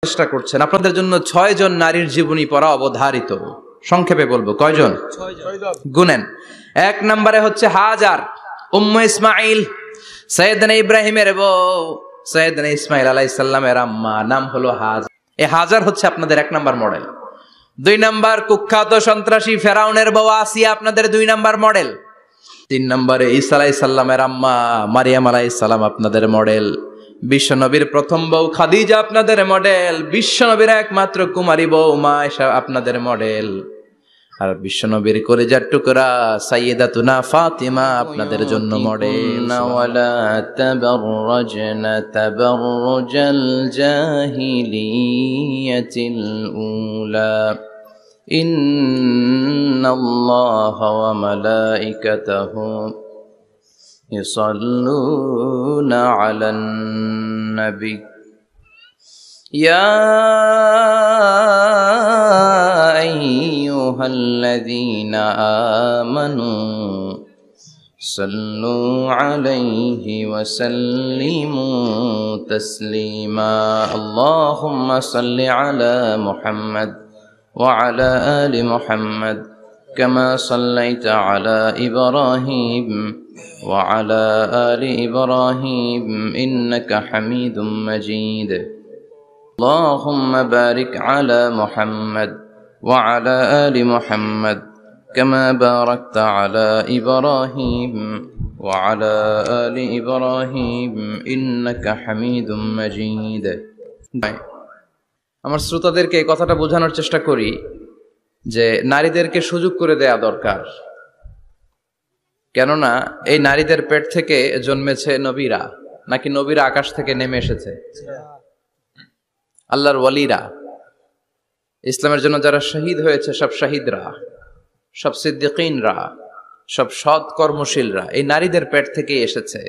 চেষ্টা করছেন। আপনাদের জন্য 6 জন নারীর জীবনী পড়া অবধারিত। সংক্ষেপে বলবো কয়জন? 6 জন। গুনেন। 1 নম্বরে হচ্ছে হাজার, উম্মে ইসমাইল, সাইয়েদনা ইব্রাহিমের বউ, সাইয়েদনা ইসমাইল আলাইহিস সালামের আম্মা, নাম হলো হাজার। এই হাজার হচ্ছে আপনাদের 1 নাম্বার মডেল। 2 নাম্বার কুখ্যাত সন্ত্রাসী ফেরাউনের বউ আসিয়া আপনাদের 2 নাম্বার মডেল। 3 নম্বরে ঈসা আলাইহিস সালামের আম্মা মারিয়াম আলাইহিস সালাম আপনাদের মডেল। বিশ্বনবীর প্রথম বউ খাদিজা আপনাদের মডেল। বিশ্বনবীর একমাত্র কুমারী বউ মা আয়েশা আপনাদের মডেল। আর বিশ্বনবীর কলিজার টুকরা সাইয়্যিদাতুনা ফাতিমা আপনাদের জন্য মডেল। ওয়ালা তাবাররাজনা তাবাররুজাল জাহিলিয়াতিল উলা ইন্নাল্লাহা ওয়া মালাইকাতাহু ইসাল্লুনা আলান নবী ইয়া আইয়ুহাল্লাযীনা আমানু সাল্লু আলাইহি ওয়া সাল্লিমু তাসলিমা। আল্লাহুম্মা সাল্লি আলা মুহাম্মাদ ওয়া আলা আলি মুহাম্মাদ কামা সাল্লাইতা আলা ইব্রাহিম وعلى آل إبراهيم إنك حميد مجيد. اللهم بارك على محمد وعلى آل محمد كما باركت على إبراهيم وعلى آل إبراهيم إنك حميد مجيد. আমার শ্রোতাদেরকে এই কথাটা বোঝানোর চেষ্টা করি যে নারীদেরকে সুযোগ করে দেয়া দরকার। কেননা এই নারীদের পেট থেকে জন্মেছে নবীরা, নাকি নবীরা আকাশ থেকে নেমে এসেছে? আল্লাহর ওয়ালিরা, ইসলামের জন্য যারা শহীদ হয়েছে, সব শহীদরা, সব সিদ্দিকিনরা, সব সৎ কর্মশীলরা এই নারীদের পেট থেকে এসেছে।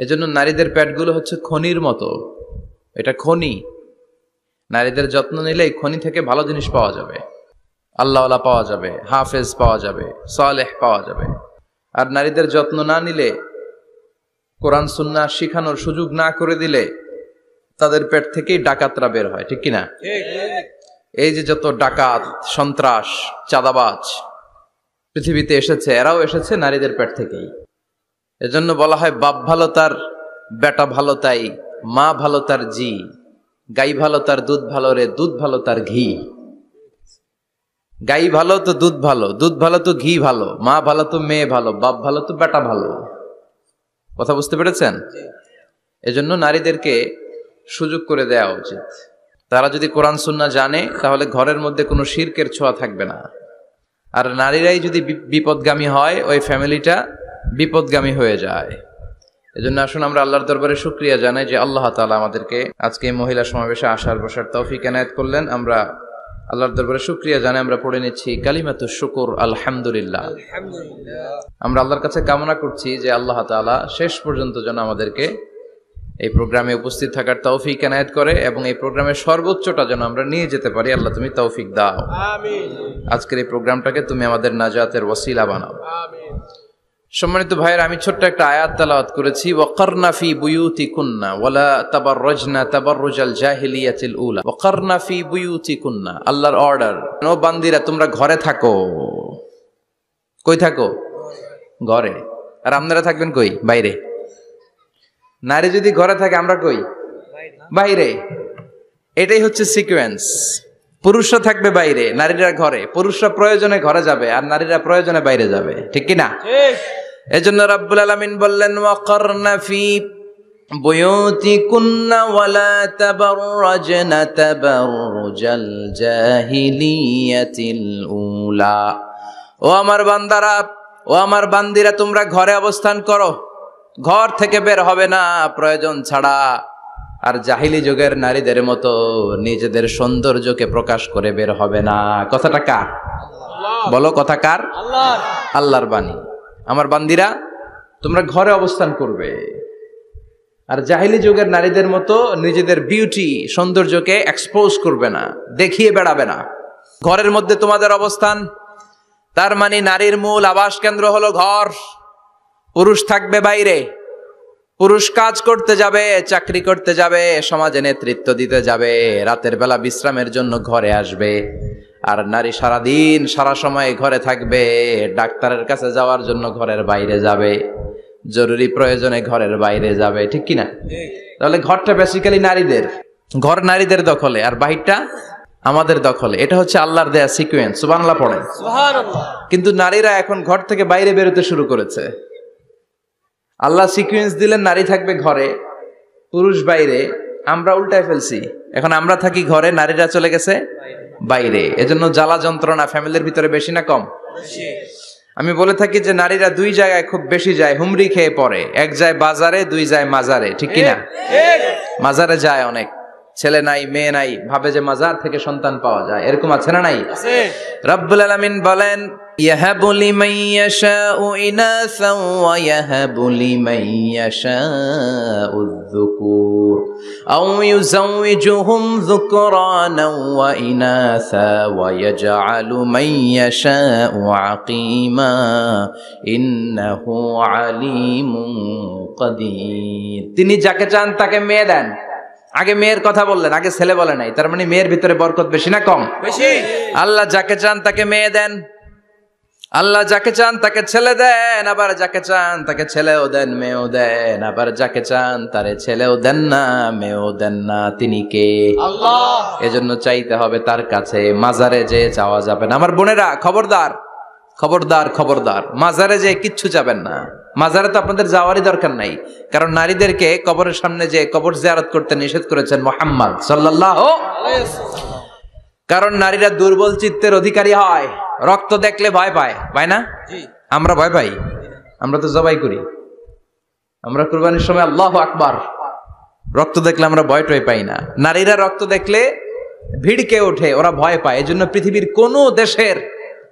এজন্য নারীদের পেটগুলো হচ্ছে খনির মতো। এটা খনি। নারীদের যত্ন নিলে এই খনি থেকে ভালো জিনিস পাওয়া যাবে, আল্লাহওয়ালা পাওয়া যাবে, হাফেজ পাওয়া যাবে, সালেহ পাওয়া যাবে। আর নারীদের যত্ন না নিলে, কোরআন সুন্নাহ শিখানোর সুযোগ না করে দিলে তাদের পেট থেকেই ডাকাতরা বের হয়, ঠিক কিনা? এই যে যত ডাকাত, সন্ত্রাস, চাঁদাবাজ পৃথিবীতে এসেছে, এরাও এসেছে নারীদের পেট থেকেই। এজন্য বলা হয় বাপ ভালো তার বেটা ভালো তাই, মা ভালো তার জি, গাই ভালো তার দুধ ভালো রে, দুধ ভালো তার ঘি। গাই ভালো তো দুধ ভালো, দুধ ভালো তো ঘি ভালো, মা ভালো তো মেয়ে ভালো, বাপ ভালো তো বেটা ভালো। কথা বুঝতে পেরেছেন? এজন্য নারীদেরকে সুযোগ করে দেওয়া উচিত। তারা যদি কোরআন সুন্নাহ জানে তাহলে ঘরের মধ্যে কোনো শিরকের ছোঁয়া থাকবে না। আর নারীরাই যদি বিপদগামী হয়, ওই ফ্যামিলিটা বিপদগামী হয়ে যায়। এজন্য আসুন আমরা আল্লাহর দরবারে শুকরিয়া জানাই যে আল্লাহ তাআলা আমাদেরকে আজকে এই মহিলা সমাবেশে আসার বসার তৌফিক এনায়েত করলেন। আমরা আল্লাহর দরবারে শুকরিয়া জানাই। আমরা পড়ে নিচ্ছি কালিমাতুশ শুকর, আলহামদুলিল্লাহ। আমরা আল্লাহর কাছে কামনা করছি যে আল্লাহ তাআলা শেষ পর্যন্ত যেন আমাদেরকে এই প্রোগ্রামে উপস্থিত থাকার তৌফিক এনায়েত করে এবং এই প্রোগ্রামের সর্বোচ্চটা যেন আমরা নিয়ে যেতে পারি। আল্লাহ তুমি তৌফিক দাও। আমিন। আজকের এই প্রোগ্রামটাকে তুমি আমাদের নাজাতের ওসিলা বানাও। আমিন। সম্মানিত ভাইয়েরা, আমি ছোট্ট একটা আয়াত তেলাওয়াত করেছি, ওয়াকারনা ফি বুয়ুতিকুন্না ওয়ালা তাবাররাজনা তাবাররুজাল জাহিলিয়াতিল উলা। ওয়াকারনা ফি বুয়ুতিকুন্না, আল্লাহর অর্ডার। ও বান্দিরা, তোমরা ঘরে থাকো। কই থাকো? ঘরে। আর আপনারা থাকবেন কই? বাইরে। নারী যদি ঘরে থাকে, আমরা কই? বাইরে। এটাই হচ্ছে সিকোয়েন্স। পুরুষরা থাকবে বাইরে, নারীরা ঘরে। পুরুষরা প্রয়োজনে ঘরে যাবে আর নারীরা প্রয়োজনে বাইরে যাবে, ঠিক কিনা? এজন্য রাব্বুল আলামিন বললেন ওয়াকারনা ফি বুয়ুতিকুন্না ওয়ালা তাবাররাজনা তাবাররুজাল জাহিলিয়াতিল উলা। ও আমার বান্দারা, ও আমার বান্দিরা, তোমরা ঘরে অবস্থান করো, ঘর থেকে বের হবে না প্রয়োজন ছাড়া। আর জাহিলি যুগের নারীদের মতো নিজেদের সৌন্দর্যকে প্রকাশ করে বের হবে না। কথাটা কার? বলো, কথা কার? আল্লাহর। আল্লাহর বাণী। আমার বান্দিরা, তোমরা ঘরে অবস্থান করবে আর জাহিলি যুগের নারীদের মতো নিজেদের বিউটি, সৌন্দর্যকে এক্সপোজ করবে না, দেখিয়ে বেড়াবে না। ঘরের মধ্যে তোমাদের অবস্থান, তার মানে নারীর মূল আবাস কেন্দ্র হলো ঘর। পুরুষ থাকবে বাইরে। পুরুষ কাজ করতে যাবে, চাকরি করতে যাবে, সমাজে নেতৃত্ব দিতে যাবে, রাতের বেলা বিশ্রামের জন্য ঘরে আসবে। আর নারী সারাদিন সারা সময় ঘরে থাকবে, ডাক্তারের কাছে যাওয়ার জন্য ঘরের বাইরে যাবে, জরুরি প্রয়োজনে ঘরের বাইরে যাবে, ঠিক কিনা? তাহলে ঘরটা বেসিক্যালি নারীদের, ঘর নারীদের দখলে আর বাহিরটা আমাদের দখলে। এটা হচ্ছে আল্লাহর দেয়া সিকোয়েন্স। সুবহানাল্লাহ পড়েন। কিন্তু নারীরা এখন ঘর থেকে বাইরে বেরোতে শুরু করেছে। আল্লাহ সিকোয়েন্স দিলেন নারী থাকবে ঘরে, পুরুষ বাইরে। আমরা উল্টায় ফেলছি, এখন আমরা থাকি ঘরে, নারীরা চলে গেছে বাইরে। এজন্য জ্বালা যন্ত্রণা ফ্যামিলির ভিতরে বেশি না কম? আমি বলে থাকি যে নারীরা দুই জায়গায় খুব বেশি যায়, হুমড়ি খেয়ে পড়ে। এক যায় বাজারে, দুই যায় মাজারে, ঠিক কিনা? মাজারে যায় অনেক, ছেলে নাই মেয়ে নাই, ভাবে যে মাজার থেকে সন্তান পাওয়া যায়। এরকম আছে না নাই? রব্বুল আলামিন বলেন, ইয়াহাবু লিমান ইয়াশাউ ইনাসান ওয়া ইয়াহাবু লিমান ইয়াশাউ যুকুর আও ইউযাওয়িজুহুম যুকরানান ওয়া ইনাসা ওয়া ইয়াজআলু মান ইয়াশাউ আকীমা ইন্নাহু আলীমুন কাদির। তিনি যাকে চান তাকে মেয়ে দেন। আগে মেয়ের কথা বললেন, আগে ছেলে বলে নাই। তার মানে মেয়ের ভিতরে বরকত বেশি না কম? বেশি। আল্লাহ যাকে চান তাকে মেয়ে দেন, আল্লাহ যাকে চান তাকে ছেলে দেন, আবার যাকে চান তাকে ছেলেও দেন মেয়েও দেন, আবার যাকে চান তারে ছেলেও দেন না মেয়েও দেন না। তিনি কে? আল্লাহ। এজন্য চাইতে হবে তার কাছে, মাজারে যে চাওয়া যাবে না। আমার বোনেরা খবরদার, খবরদার, খবরদার, মাজারে যে কিচ্ছু যাবেন না। মাজারে তো আপনাদের যাওয়ারই দরকার নাই, কারণ নারীদেরকে কবরের সামনে যে কবর জিয়ারত করতে নিষেধ করেছেন মুহাম্মদ সাল্লাল্লাহু আলাইহি ওয়াসাল্লাম। কারণ নারীরা দুর্বল চিত্তের অধিকারী হয়, রক্ত দেখলে ভয় পায়, পায় না? আমরা ভয় পাই? আমরা তো জবাই করি, আমরা কুরবানির সময় আল্লাহু আকবার, রক্ত দেখলে আমরা ভয় টয় পাই না। নারীরা রক্ত দেখলে ভিড়কে ওঠে, ওরা ভয় পায়। এজন্য পৃথিবীর কোন দেশের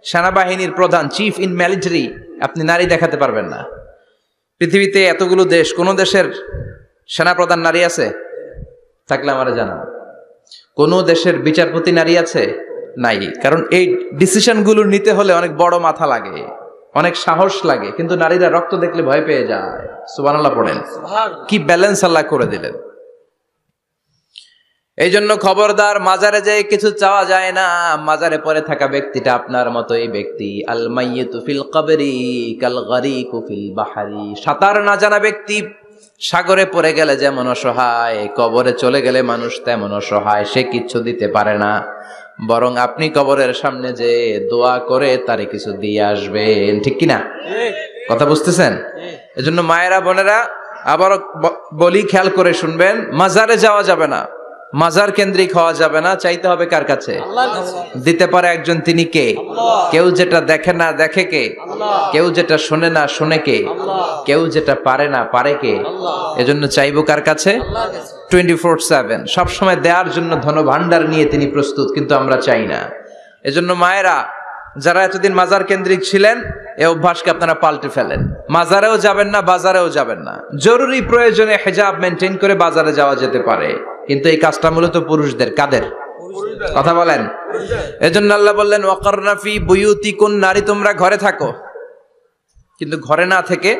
সেনাবাহিনীর প্রধান, চিফ ইন মিলিটারি, আপনি নারী দেখাতে পারবেন না। পৃথিবীতে এতগুলো দেশ, কোন দেশের সেনাপ্রধান নারী আছে? থাকলে আমারে জানান। কোন দেশের বিচারপতি নারী আছে? নাই। কারণ এই ডিসিশন গুলো নিতে হলে অনেক বড় মাথা লাগে, অনেক সাহস লাগে। কিন্তু নারীরা রক্ত দেখলে ভয় পেয়ে যায়। সুবহানাল্লাহ পড়েন। কি ব্যালেন্স আল্লাহ করে দিলেন। এই জন্য খবরদার, মাজারে যে কিছু চাওয়া যায় না। মাজারে পড়ে থাকা ব্যক্তিটা আপনার মতোই ব্যক্তি। আল মাইয়িতু ফিল কবরি কাল গারিকু ফিল বাহরি। সাঁতার না জানা ব্যক্তি সাগরে পড়ে গেলে যেমন অসহায়, কবরে চলে গেলে মানুষ তেমন অসহায়। সে কিচ্ছু দিতে পারে না, বরং আপনি কবরের সামনে যে দোয়া করে তারে কিছু দিয়ে আসবেন, ঠিক কিনা? কথা বুঝতেছেন? এজন্য মায়েরা বোনেরা আবারও বলি, খেয়াল করে শুনবেন, মাজারে যাওয়া যাবে না, মাজার কেন্দ্রিক হওয়া যাবে না। চাইতে হবে কার কাছে? দিতে পারে একজন, তিনি কে? কেউ যেটা দেখে না দেখে কে? কেউ যেটা শোনে না শোনে কে? কেউ যেটা পারে না পারে কে? এজন্য চাইবো কার কাছে? 24/7 সবসময় দেওয়ার জন্য ধন ভান্ডার নিয়ে তিনি প্রস্তুত, কিন্তু আমরা চাই না। এজন্য মায়েরা যারা এতদিন মাজার কেন্দ্রিক ছিলেন, এই অভ্যাসকে আপনারা পাল্টে ফেলেন। মাজারেও যাবেন না, বাজারেও যাবেন না। জরুরি প্রয়োজনে হিজাব মেনটেন করে বাজারে যাওয়া যেতে পারে, কিন্তু এই কাজটা মূলত পুরুষদের। কাদের কথা বলেন? এজন্য আল্লাহ বললেন, ওয়াকারনা ফি বুয়ুতিকুন, নারী তোমরা ঘরে থাকো। কিন্তু ঘরে না থেকে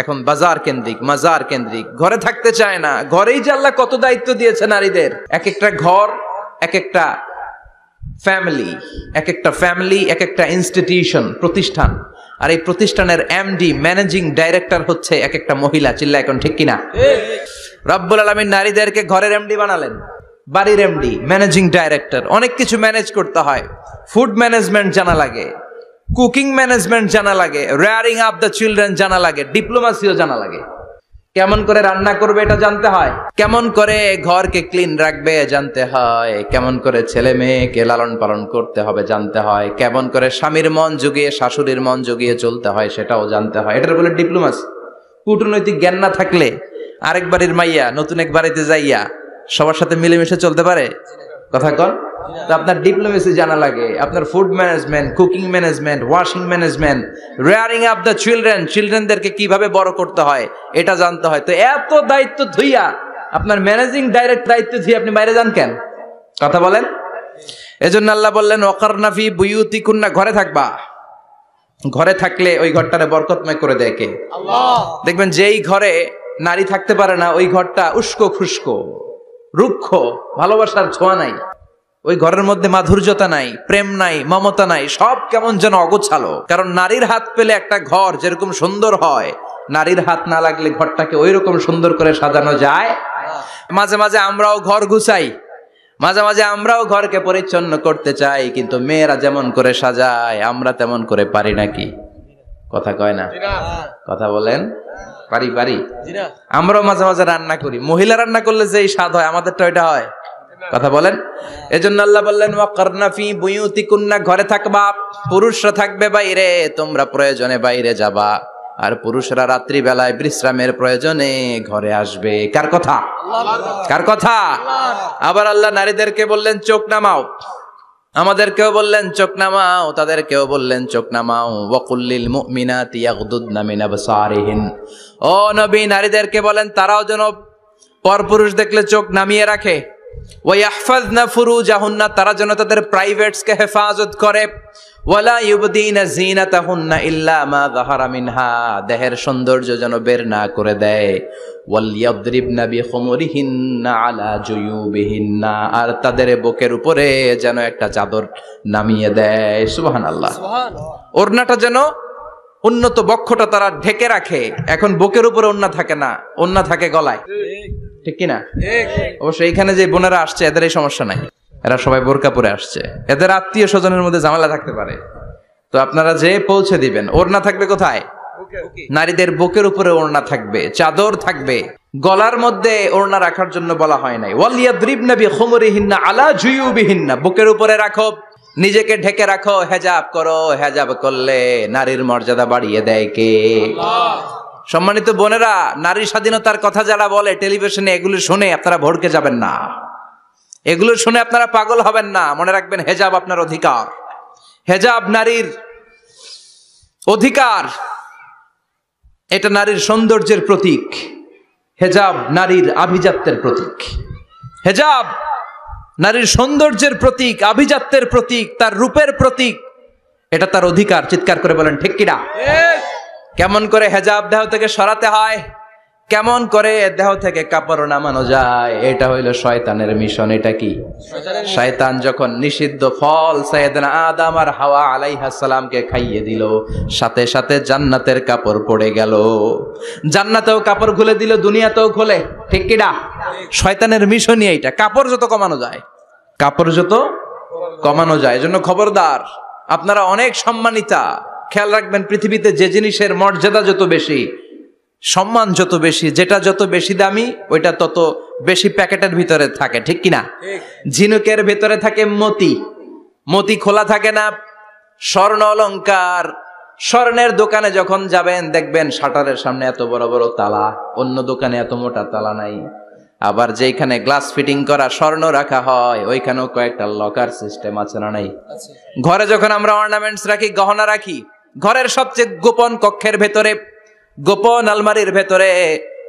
এখন বাজার কেন্দ্রিক, মাজার কেন্দ্রিক, ঘরে থাকতে চায় না। ঘরেই যে আল্লাহ কত দায়িত্ব দিয়েছে নারীদের। এক একটা ঘর এক একটা ফ্যামিলি, এক একটা ফ্যামিলি এক একটা ইনস্টিটিউশন, প্রতিষ্ঠান। আর এই প্রতিষ্ঠানের এমডি, ম্যানেজিং ডাইরেক্টর হচ্ছে এক একটা মহিলা। চিল্লা এখন ঠিক কিনা? রব্বুল আলামিন নারীদেরকে ঘরের এমডি বানালেন, বাড়ির এমডি, ম্যানেজিং ডাইরেক্টর। অনেক কিছু ম্যানেজ করতে হয়। ফুড ম্যানেজমেন্ট জানা লাগে, কুকিং ম্যানেজমেন্ট জানা লাগে, রেয়ারিং আপ দ্য চিলড্রেন জানা লাগে, ডিপ্লোমাসিও জানা লাগে। কেমন করে রান্না করবে এটা জানতে হয়, কেমন করে ঘরকে ক্লিন রাখবে জানতে হয়, কেমন করে ছেলে মেয়েকে লালন পালন করতে হবে জানতে হয়, কেমন করে স্বামীর মন জুগিয়ে শাশুড়ির মন জুগিয়ে চলতে হয় সেটাও জানতে হয়। এটার বলে ডিপ্লোমাসি। কূটনৈতিক জ্ঞান না থাকলে আরেক বাড়ির মাইয়া নতুন এক বাড়িতে যাইয়া সবার সাথে মিলেমিশে চলতে পারে? কথা কন। তো আপনার ডিপ্লোমেসি জানা লাগে, আপনার food management, cooking management, washing management, rearing up the children, চিলড্রেনদেরকে কিভাবে বড় করতে হয় এটা জানতে হয়। তো এত দায়িত্ব ধুইয়া, আপনার ম্যানেজিং ডাইরেক্ট দায়িত্ব ধুইয়া আপনি বাইরে যান কেন? কথা বলেন। এজন্য আল্লাহ বললেন, ওয়াকারনা ফি বুয়ুতিকুন্না, ঘরে থাকবা। ঘরে থাকলে ওই ঘরটারে বরকতময় করে দেয় কে? আল্লাহ। দেখবেন যেই ঘরে নারী থাকতে পারে না, ওই ঘরটা উস্কো খুস্কো, রুক্ষ, ভালোবাসার ছোঁয়া নাই, ওই ঘরের মধ্যে মাধুর্যতা নাই, প্রেম নাই, মমতা নাই, সব কেমন যেন অগোছালো। কারণ নারীর হাত পেলে একটা ঘর যেরকম সুন্দর হয়, নারীর হাত না লাগলে ঘরটাকে ওই রকম সুন্দর করে সাজানো যায়। মাঝে মাঝে আমরাও ঘর গুছাই, মাঝে মাঝে আমরাও ঘরকে পরিচ্ছন্ন করতে চাই, কিন্তু মেয়েরা যেমন করে সাজায় আমরা তেমন করে পারি নাকি? কথা কয় না, কথা বলেন। পারি পারি। আমরাও মাঝে মাঝে রান্না করি, মহিলা রান্না করলে যে স্বাদ হয় আমাদেরটা ওইটা হয়? কথা বলেন। এজন্য আল্লাহ বললেন ওয়াকারনা ফি বুয়ুতিকুন্না, ঘরে থাকবা, পুরুষরা থাকবে বাইরে, তোমরা প্রয়োজনে বাইরে যাবা, আর পুরুষরা রাত্রি বেলায় বিশ্রামের প্রয়োজনে ঘরে আসবে। কার কথা? কার কথা? আবার আল্লাহ নারীদেরকে বললেন চোখ নামাও, আমাদেরকেও বললেন চোখ নামাও, তাদেরকেও বললেন চোখ নামাও। ওয়াকুল্লিল মুমিনাতি ইয়াগদুদনা মিন আবসারিহিন, ও নবী নারীদেরকে বলেন তারাও যেন পরপুরুষ দেখলে চোখ নামিয়ে রাখে। ওয়াহফাজনা ফুরুজাহুন্না, তারা যেন তাদের প্রাইভেটসকে হেফাজত করে। ওয়ালা ইউবদিনা জিনাতাহুন্না ইল্লা মা যাহারা মিনহা, দেহের সৌন্দর্য যেন বের না করে দেয়। ওয়ালিয়াদরিবনা বিখুমুরিহিন্না আলা জুয়ুবিহিন্না, আর তাদের বুকের উপরে যেন একটা চাদর নামিয়ে দেয়। সুবহানাল্লাহ। ওড়নাটা যেন উন্নত বক্ষটা তারা ঢেকে রাখে। এখন বুকের উপরে ওড়না থাকে না, ওড়না থাকে গলায়, ঠিক কিনা? অবশ্য এইখানে যে বোনেরা আসছে এদের এই সমস্যা নাই, এরা সবাই বোরকা পরে আসছে, এদের আত্মীয় স্বজনের মধ্যে ঝামেলা থাকতে পারে, তো আপনারা যে পৌঁছে দিবেন। ওড়না থাকবে কোথায়? নারীদের বুকের উপরে ওড়না থাকবে, চাদর থাকবে, গলার মধ্যে ওড়না রাখার জন্য বলা হয় নাই। ওয়ালিয়াদরিবনা বিখুমুরিহিন্না আলা জুয়ুবিহিন্না, বুকের উপরে রাখো, নিজেকে ঢেকে রাখো, হেজাব করো। হেজাব করলে নারীর মর্যাদা বাড়িয়ে দেয় কে? সম্মানিত বোনেরা, নারী স্বাধীনতার কথা যারা বলে টেলিভিশনে, এগুলো শুনে আপনারা ভড়কে যাবেন না, এগুলো শুনে আপনারা পাগল হবেন না। মনে রাখবেন হেজাব আপনার অধিকার, হেজাব নারীর অধিকার, এটা নারীর সৌন্দর্যের প্রতীক, হেজাব নারীর আভিজাত্যের প্রতীক, হেজাব নারীর সৌন্দর্যের প্রতীক, আভিজাত্যের প্রতীক, তার রূপের প্রতীক, এটা তার অধিকার। চিৎকার করে বলেন ঠিক কিনা? কেমন করে হেজাব দেহ থেকে সরাতে হয়, কেমন করে দেহ থেকে কাপড় নামানো যায়, এটা হইল শয়তানের মিশন। এটা কি? শয়তান যখন নিষিদ্ধ ফল সাইয়েদনা আদম আর হাওয়া আলাইহিস সালামকে খাইয়ে দিল, সাথে সাথে জান্নাতের কাপড় পড়ে গেল, জান্নাতেও কাপড় খুলে দিল, দুনিয়াতেও খোলে, ঠিক কিনা? শয়তানের মিশনই এইটা, কাপড় যত কমানো যায়, কাপড় যত কমানো যায়। এজন্য খবরদার, আপনারা অনেক সম্মানিতা, খেয়াল রাখবেন পৃথিবীতে যে জিনিসের মর্যাদা যত বেশি, সম্মান যত বেশি, যেটা যত বেশি দামি ওইটা তত বেশি প্যাকেটের ভিতরে থাকে, ঠিক কিনা? ঝিনুকের ভিতরে থাকে মতি, মতি খোলা থাকে না। স্বর্ণ অলংকার, স্বর্ণের দোকানে যখন যাবেন দেখবেন শাটারের সামনে এত বড় বড় তালা, অন্য দোকানে এত মোটা তালা নাই। আবার যেখানে গ্লাস ফিটিং করা স্বর্ণ রাখা হয় ওইখানেও কয়েকটা লকার সিস্টেম আছে না নাই? ঘরে যখন আমরা অর্নামেন্টস রাখি, গহনা রাখি, ঘরের সবচেয়ে গোপন কক্ষের ভেতরে, গোপন আলমারির ভেতরে,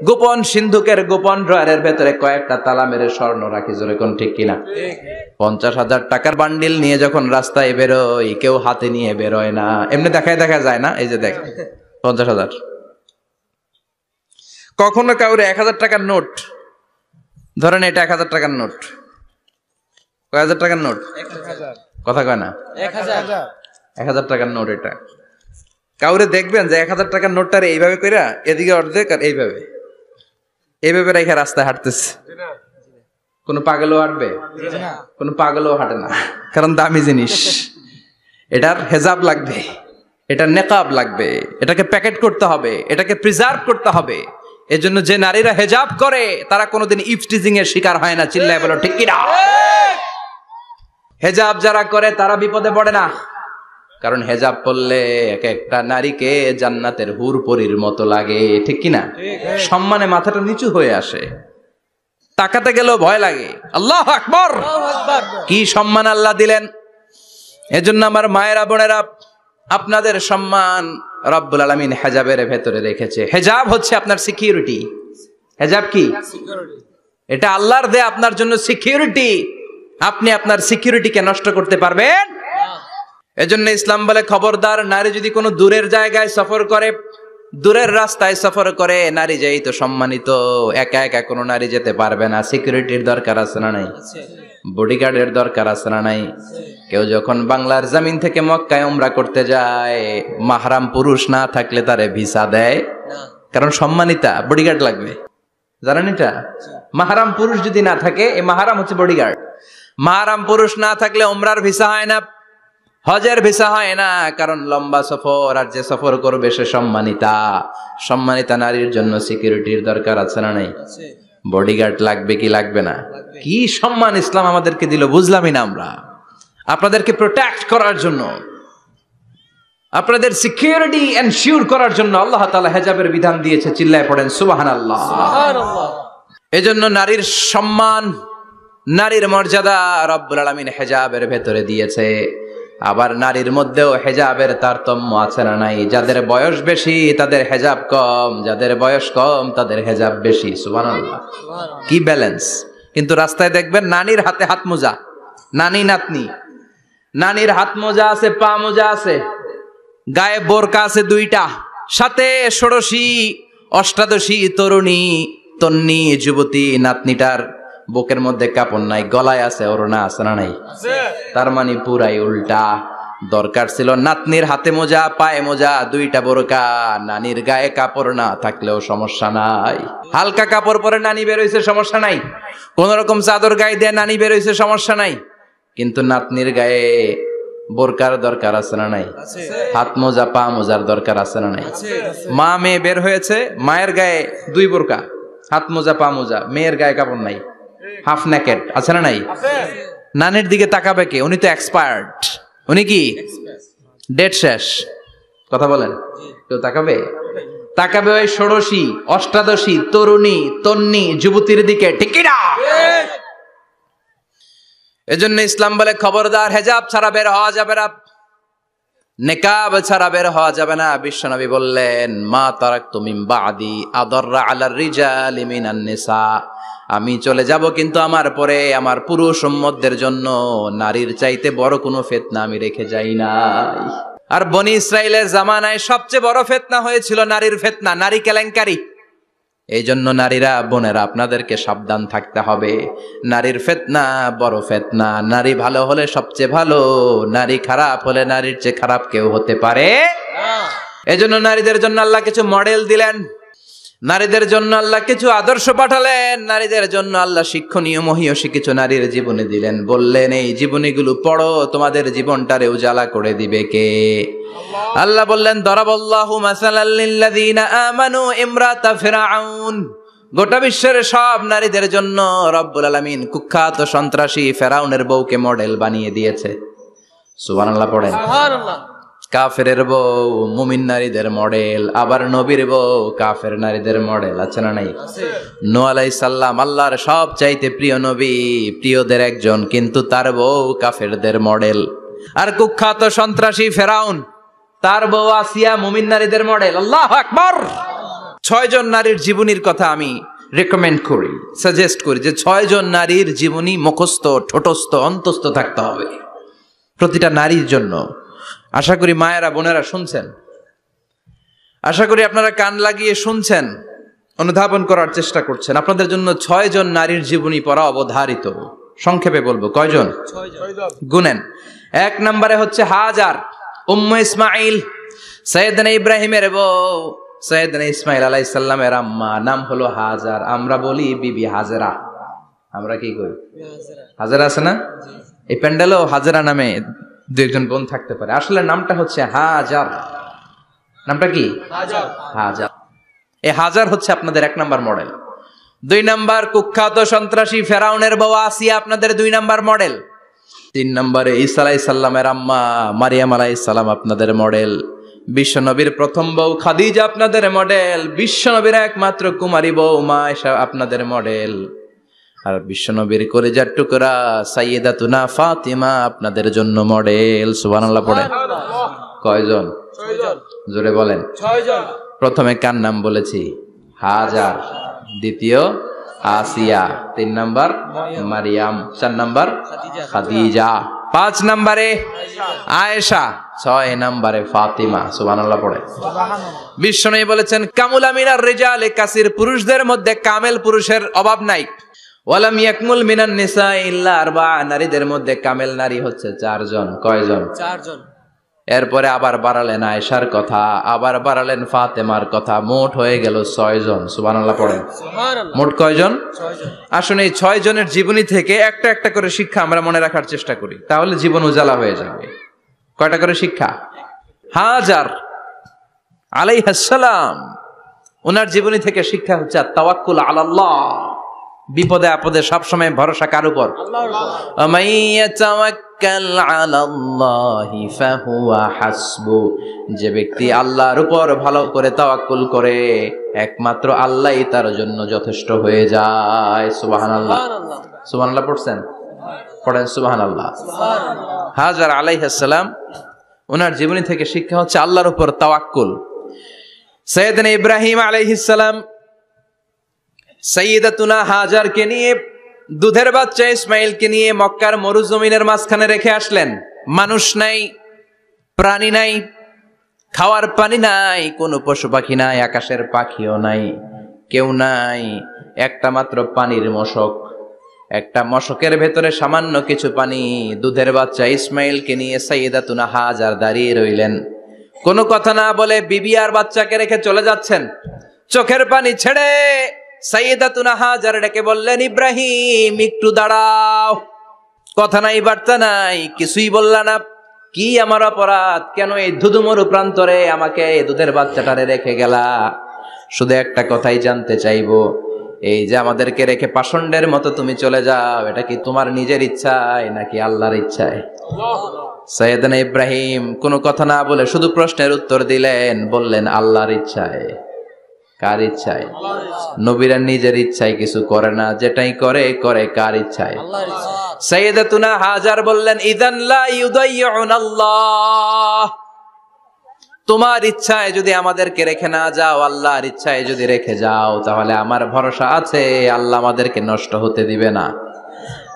গোপন সিন্ধুকের গোপন ড্রয়ারের ভেতরে কয়েকটা তালা মেরে স্বর্ণ রাখি। জোরে কোন ঠিক কিনা? 50,000 টাকার বান্ডিল নিয়ে যখন রাস্তায় বেরোয়, কেউ হাতে নিয়ে বেরোয় না, এমনি দেখা যায় না। এই যে দেখ 50,000, কখনো কাউরে 1000 টাকার নোট, ধরেন এটা 1000 টাকার নোট, কয় হাজার টাকার নোট? কথা কয় না, 1000 টাকার নোট। এটা কাউরে দেখবেন যে 1000 টাকার নোটটারে এইভাবে কইরা এদিকে অর্ধেক আর এইভাবে এইভাবে রেখে রাস্তায় হাঁটতেছে, কোন পাগলও হাঁটবে? কোন পাগলও হাঁটে না, কারণ দামি জিনিস, এটার হেজাব লাগবে, এটার নেকাব লাগবে, এটাকে প্যাকেট করতে হবে, এটাকে প্রিজার্ভ করতে হবে। এজন্য যে নারীরা হেজাব করে তারা কোনোদিন ইফটিজিং এর শিকার হয় না। চিল্লায় বলো ঠিক কিনা? হেজাব যারা করে তারা বিপদে পড়ে না, কারণ হেজাব পরলে এক একটা নারীকে জান্নাতের হুর পরীর মতো লাগে, ঠিক কিনা? সম্মানে মাথাটা নিচু হয়ে আসে, তাকাতে গেলেও ভয় লাগে। আল্লাহু আকবার, কি সম্মান আল্লাহ দিলেন! এজন্য আমার মায়েরা বোনেরা, আপনাদের সম্মান রব্বুল আলামিন হেজাবের ভেতরে রেখেছে। হেজাব হচ্ছে আপনার সিকিউরিটি। হেজাব কি? এটা আল্লাহর দেয়া আপনার জন্য সিকিউরিটি। আপনি আপনার সিকিউরিটিকে নষ্ট করতে পারবেন? এজন্য ইসলাম বলে খবরদার, নারী যদি কোনো দূরের জায়গায় সফর করে, দূরের রাস্তায় সফর করে নারী যেই তো সম্মানিত, একা একা কোনো নারী যেতে পারবে না, সিকিউরিটির দরকার আছে না নাই? বডিগার্ডের দরকার আছে না নাই? কেউ যখন বাংলার জমিন থেকে মক্কায় উমরা করতে যায়, মাহরাম পুরুষ না থাকলে তারে ভিসা দেয়, কারণ সম্মানিতা, বডিগার্ড লাগবে। জানেন এটা? মাহরাম পুরুষ যদি না থাকে, এই মাহরাম হচ্ছে বডিগার্ড। মাহরাম পুরুষ না থাকলে উমরার ভিসা হয় না, হজের ভিসা হয় না, কারণ লম্বা সফর, আর যে সফর করবে সে সম্মানিতা। সম্মানিতা নারীর জন্য সিকিউরিটির দরকার আছে না নাই? বডিগার্ড লাগবে কি লাগবে না? কি সম্মান ইসলাম আমাদেরকে দিল বুঝলামই না আমরা। আপনাদেরকে প্রোটেক্ট করার জন্য, আপনাদের সিকিউরিটি এনশিওর করার জন্য আল্লাহ তাআলা হিজাবের বিধান দিয়েছে। চিল্লায় পড়েন সুবহানাল্লাহ। এজন্য নারীর সম্মান, নারীর মর্যাদা রব্বুল আলামিন হিজাবের ভেতরে দিয়েছে। আবার নারীর মধ্যেও হিজাবের তারতম্য আছে না নাই? যাদের বয়স বেশি তাদের হিজাব কম, যাদের বয়স কম তাদের হিজাব বেশি। সুবহানাল্লাহ, কি ব্যালেন্স! কিন্তু রাস্তায় দেখবেন নানির হাতে হাত মোজা, নানি নাতনি, নানির হাত মোজা আছে, পা মোজা আছে, গায়ে বোরকা আছে দুইটা, সাথে ষোড়শী অষ্টাদশী তরুণী তন্নি যুবতী নাতনিটার বুকের মধ্যে কাপড় নাই, গলায় আছে ওড়না, আছে না নাই? তার মানে পুরাই উল্টা। দরকার ছিল নাতনির হাতে মোজা, পায়ে মোজা, দুইটা বোরকা। নানির গায়ে কাপড় না থাকলেও সমস্যা নাই, হালকা কাপড় পরে নানি বেরোইছে সমস্যা নাই, কোন রকম চাদর গায়ে দিয়ে নানি বেরোইছে সমস্যা নাই। কিন্তু নাতনির গায়ে বোরকার দরকার আছে না নাই? হাত মোজা পা মোজার দরকার আছে না নাই? মা মেয়ে বের হয়েছে, মায়ের গায়ে দুই বোরকা, হাত মোজা পা মোজা, মেয়ের গায়ে কাপড় নাই, হাফ নেকেড, আছে না নাই? নানির দিকে তাকাবে কে? উনি তো এক্সপায়ার্ড, উনি কি ডেট শেষ। কথা বলেন, কেউ তাকাবে? তাকাবে ওই ষোড়শী অষ্টাদশী তরুণী তন্নি যুবতীর দিকে, ঠিক কি না? এজন্য ইসলাম বলে খবরদার, হেজাব ছাড়া বের হওয়া যাবে না, নেকাব ছাড়া বের হওয়া যাবে না। বিশ্বনবী বললেন, মা তারাকতু মিন বাদি আদাররা আলার রিজালি মিনান নিসা, আমি চলে যাব কিন্তু আমার পরে আমার পুরুষ উম্মতদের জন্য নারীর চাইতে বড় কোনো ফিতনা আমি রেখে যাই নাই। আর বনি ইসরাইলের জামানায় সবচেয়ে বড় ফিতনা হয়েছিল নারীর ফিতনা, নারী কেলেঙ্কারি। এই জন্য নারীরা, বোনেরা, আপনাদেরকে সাবধান থাকতে হবে। নারীর ফিতনা বড় ফিতনা। নারী ভালো হলে সবচেয়ে ভালো, নারী খারাপ হলে নারীর চেয়ে খারাপ কেউ হতে পারে না। এজন্য নারীদের জন্য আল্লাহ কিছু মডেল দিলেন, নারীদের জন্য আল্লাহ কিছু আদর্শ পাঠালেন, নারীদের জন্য আল্লাহ শিক্ষণীয় মহীয়সী কিছু নারীর জীবনী দিলেন। বললেন, এই জীবনীগুলো পড়ো, তোমাদের জীবনটারে উজালা করে দিবে কে? আল্লাহ বললেন, দরাবাল্লাহু মাসালাল লিল্লাযিনা আমানু ইমরাতা ফিরআউন। গোটা বিশ্বের সব নারীদের জন্য রব্বুল আলামিন কুখ্যাত সন্ত্রাসী ফেরাউনের বউকে মডেল বানিয়ে দিয়েছে। সুবহানাল্লাহ পড়েন। সুবহানাল্লাহ। কাফেরের বউ মুমিন নারীদের মডেল, আবার নবীর বউ কাফের নারীদের মডেল, আছে না নাই? নূহ আলাইহিস সালাম আল্লাহর সব চাইতে প্রিয় নবী, প্রিয়দের একজন, কিন্তু তার বউ কাফেরদের মডেল। আর কুখ্যাত সন্ত্রাসী ফেরাউন, তার বউ আসিয়া মুমিন নারীদের মডেল। আল্লাহু আকবার। 6 জন নারীর জীবনীর কথা আমি রেকমেন্ড করি, সাজেস্ট করি যে 6 জন নারীর জীবনী মুখস্থ, ঠোঁটস্থ, অন্তস্থ থাকতে হবে প্রতিটা নারীর জন্য। আশা করি মায়েরা বোনেরা শুনছেন, আশা করি আপনারা কান লাগিয়ে শুনছেন, অনুধাবন করার চেষ্টা করছেন। আপনাদের জন্য 6 জন নারীর জীবনী পড়া অবধারিত। সংক্ষেপে বলবো, কয়জন? 6 জন। গুনেন। 1 নম্বরে হচ্ছে হাজার, উম্মে ইসমাইল, সাইয়েদনা ইব্রাহিমের বউ, সাইয়েদনা ইসমাইল আলাইহিস সালামের আম্মা, নাম হলো হাজার। আমরা বলি বিবি হাজেরা। আমরা কি করি? হাজেরা আছে না? এই প্যান্ডেলেও হাজেরা নামে 2-1 বোন থাকতে পারে। আসলে নামটা হচ্ছে হাজার। নামটা কি? হাজার। হাজার। এই হাজার হচ্ছে আপনাদের 1 নাম্বার মডেল। 2 নাম্বার কুখ্যাত সন্ত্রাসী ফেরাউনের বউ আসিয়া আপনাদের 2 নাম্বার মডেল। 3 নম্বরে ঈসা আলাইহিস সালামের আম্মা মারিয়াম আলাইহিস সালাম আপনাদের মডেল। বিশ্বনবীর প্রথম বউ খাদিজা আপনাদের মডেল। বিশ্বনবীর একমাত্র কুমারী বউ মা আয়েশা আপনাদের মডেল। আর বিশ্বনবীর কলিজার টুকরা সাইয়্যিদাতুনা ফাতিমা আপনাদের জন্য মডেল। সুবহানাল্লাহ পড়ে। কয়জন? 6 জন। জোরে বলেন। 6 জন। প্রথমে কার নাম বলেছি? হাজার। দ্বিতীয় আসিয়া। 3 নাম্বার মারিয়াম। 4 নাম্বার খাদিজা। 5 নম্বরে আয়েশা। 6 নম্বরে ফাতিমা। সুবহানাল্লাহ পড়ে। বিশ্বনবী বলেছেন কামুলা মিনার রিজালে কাসির, পুরুষদের মধ্যে কামেল পুরুষের অভাব নাই। ওয়ালাম ইয়াকমুল মিনান নিসা ইল্লা আরবা, নারীদের মধ্যে কামেল নারী হচ্ছে 4 জন। কয়জন? 4 জন। এরপরে আবার বাড়ালেন আয়েশার কথা, আবার বাড়ালেন ফাতেমার কথা, মোট হয়ে গেল 6 জন। সুবহানাল্লাহ পড়েন। মোট কয়জন? 6 জন। আসুন এই 6 জনের জীবনী থেকে একটা একটা করে শিক্ষা আমরা মনে রাখার চেষ্টা করি, তাহলে জীবন উজালা হয়ে যাবে। কয়টা করে শিক্ষা? হাজার আলাইহিস সালাম, ওনার জীবনী থেকে শিক্ষা হচ্ছে তাওয়াক্কুল আলাল্লাহ, বিপদে আপদে সবসময় ভরসা কার উপর? আল্লাহর। মাইয়া তাওয়াক্কাল আলাল্লাহি ফাহুয়া হাসবু, যে ব্যক্তি আল্লাহর উপর ভালো করে তাওয়াক্কুল করে একমাত্র আল্লাহই তার জন্য যথেষ্ট হয়ে যায়। সুবহানাল্লাহ। সুবহানাল্লাহ পড়ছেন? পড়েন সুবহানাল্লাহ। হাজার আলাইহিস সালাম, ওনার জীবনী থেকে শিক্ষা হচ্ছে আল্লাহর উপর তাওয়াক্কুল। সাইয়েদনা ইব্রাহিম আলাইহিস সালাম সাইয়্যিদাতুনা হাজারকে নিয়ে, দুধের বাচ্চা ইসমাইলকে নিয়ে মক্কার মরুজমিনের মাঝখানে রেখে আসলেন। মানুষ নাই, প্রাণী নাই, খাওয়ার পানি নাই, কোনো পশু পাখি নাই, আকাশের পাখিও নাই, কেউ নাই, একটা মাত্র পানির মশক। একটা মশকের ভেতরে সামান্য কিছু পানি। দুধের বাচ্চা ইসমাইলকে নিয়ে সাইয়্যিদাতুনা হাজার দাঁড়িয়ে রইলেন। কোনো কথা না বলে বিবি আর বাচ্চাকে রেখে চলে যাচ্ছেন। চোখের পানি ছেড়ে সাইয়্যিদাতুনা হাজার ডেকে বললেন, ইব্রাহিম একটু দাঁড়াও। কথা নাই, বার্তা নাই, কিছুই বললা না। কি আমার অপরাধ? কেন এই ধুধুমরু প্রান্তরে আমাকে দুধের বাচ্চাটারে রেখে গেলা? শুধু একটা কথাই জানতে চাইবো, এই যে আমাদেরকে রেখে পাষণ্ডের মতো তুমি চলে যাও, এটা কি তোমার নিজের ইচ্ছায় নাকি আল্লাহর ইচ্ছায়? সাইয়েদনা ইব্রাহিম কোনো কথা না বলে শুধু প্রশ্নের উত্তর দিলেন, বললেন আল্লাহর ইচ্ছায়। কার ইচ্ছায়? নবীরা নিজের ইচ্ছায় কিছু করে না, যেটাই করে করে কার ইচ্ছায়? আল্লাহর ইচ্ছায়। সাইয়্যিদাতুনা হাজার বললেন, ইযান লা ইউদাইয়ুনাল্লাহ, তোমার ইচ্ছায় যদি আমাদেরকে রেখে না যাও, আল্লাহর ইচ্ছায় যদি রেখে যাও, তাহলে আমার ভরসা আছে আল্লাহ আমাদেরকে নষ্ট হতে দিবে না,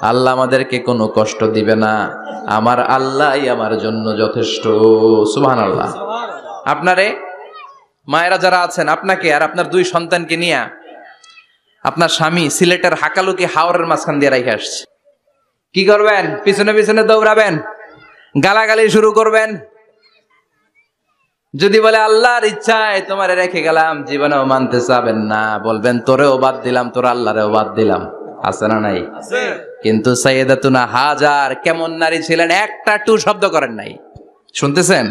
আল্লাহ আমাদেরকে কোনো কষ্ট দিবে না, আমার আল্লাহই আমার জন্য যথেষ্ট। সুবহানাল্লাহ। আপনারে মায়েরা যারা আছেন, আপনাকে আর আপনার 2 সন্তানকে নিয়ে আপনার স্বামী সিলেটের হাকালুকি হাওরের মাঝখান দিয়ে রেখে আসছে। কি করবেন? পিছনে পিছনে দৌড়াবেন, গালাগালি শুরু করবেন। যদি বলে আল্লাহর ইচ্ছায় তোমারে রেখে গেলাম, জীবনেও মানতে চাবেন না, বলবেন তোরেও বাদ দিলাম, তোর আল্লাহরেও বাদ দিলাম। আছে না নাই? কিন্তু সাইয়্যিদাতুনা হাজার কেমন নারী ছিলেন, একটা টু শব্দ করেন নাই। শুনতেছেন?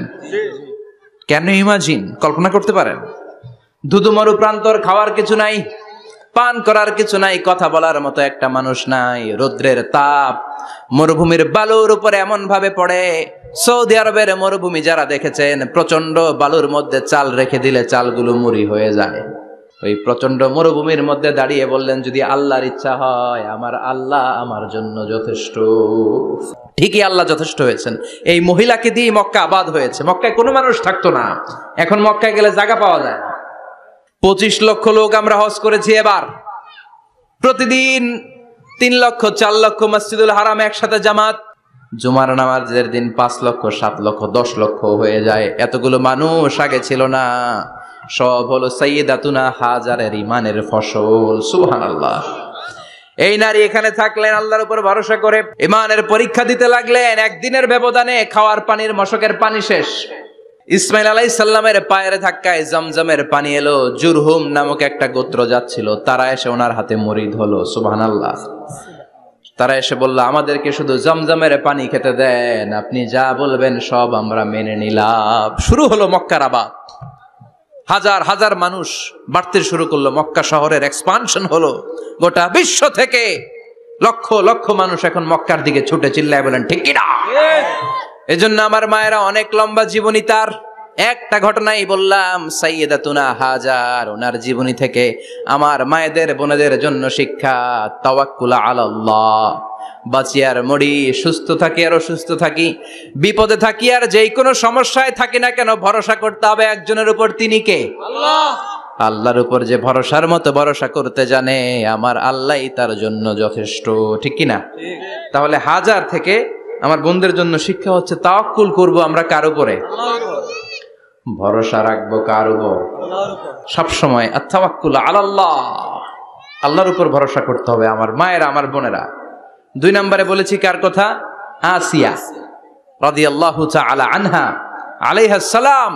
কেন ইমাজিন, কল্পনা করতে পারেন? ধুধুমরু প্রান্তর, খাওয়ার কিছু নাই, পান করার কিছু নাই, কথা বলার মতো একটা মানুষ নাই, রৌদ্রের তাপ মরুভূমির বালুর উপরে এমন ভাবে পড়ে। সৌদি আরবের মরুভূমি যারা দেখেছেন, প্রচন্ড বালুর মধ্যে চাল রেখে দিলে চালগুলো মুড়ি হয়ে যায়। ওই প্রচন্ড মরুভূমির মধ্যে দাঁড়িয়ে বললেন, যদি আল্লাহর ইচ্ছা হয়, আমার আল্লাহ আমার জন্য যথেষ্ট। ঠিকই আল্লাহ যথেষ্ট হয়েছেন। এই মহিলাকে দিয়ে মক্কা আবাদ হয়েছে। মক্কায় কোনো মানুষ থাকতো না, এখন মক্কায় গেলে জায়গা পাওয়া যায় না। 25 লক্ষ লোক আমরা হজ করেছি এবার। প্রতিদিন 3 লক্ষ 4 লক্ষ মসজিদুল হারাম একসাথে জামাত। জুমার নামাজের দিন 5 লক্ষ 7 লক্ষ 10 লক্ষ হয়ে যায়। এতগুলো মানুষ আগে ছিল না। সব হলো সাইয়্যিদাতুনা হাজারের ইমানের ফসল। সুবহানাল্লাহ। এই নারী এখানে থাকলেন আল্লাহর উপর ভরসা করে, ইমানের পরীক্ষা দিতে লাগলেন। একদিনের ব্যবধানে খাওয়ার পানির মশকের পানি শেষ। ইসমাইল আলাইহিস সালামের পায়ের ধাক্কায় জমজমের পানি এলো। জুরহুম নামক একটা গোত্র যাচ্ছিল, তারা এসে ওনার হাতে মুরিদ হলো। সুবহানাল্লাহ। তারা এসে বলল, আমাদেরকে শুধু জমজমের পানি খেতে দেন, আপনি যা বলবেন সব আমরা মেনে নিলাম। শুরু হলো মক্কার আবাদ। হাজার হাজার মানুষ বাড়তে শুরু করলো, মক্কা শহরের এক্সপানশন হলো। গোটা বিশ্ব থেকে লক্ষ লক্ষ মানুষ এখন মক্কার দিকে ছুটে চিল্লায় বলেন ঠিক কি না? এজন্য আমার মায়েরা অনেক লম্বা জীবনী তার। একটা ঘটনাই বললাম, সাইয়্যিদাতুনা হাজার, ওনার জীবনী থেকে আমার মায়েদের বোনেদের জন্য শিক্ষা, তাওয়াক্কুল আলাল্লাহ। বাঁচি আর মরি, সুস্থ থাকি আর অসুস্থ থাকি, বিপদে থাকি আর যেই কোনো সমস্যায় থাকি না কেন, ভরসা করতে হবে একজনের উপর। তিনি কে? আল্লাহ। আল্লাহর উপর যে ভরসার মতো ভরসা করতে জানে, আমার আল্লাহই তার জন্য যথেষ্ট। ঠিক কিনা? তাহলে হাজার থেকে আমার বোনদের জন্য শিক্ষা হচ্ছে তাওয়াক্কুল করব আমরা কার উপরে? ভরসা রাখবো কার উপর? সবসময় আত-তাওয়াক্কুল আলাল্লাহ, আল্লাহর উপর ভরসা করতে হবে আমার মায়েরা, আমার বোনেরা। 2 নম্বরে বলেছি কার কথা? আসিয়া রাদিয়াল্লাহু তাআলা আনহা আলাইহাস সালাম,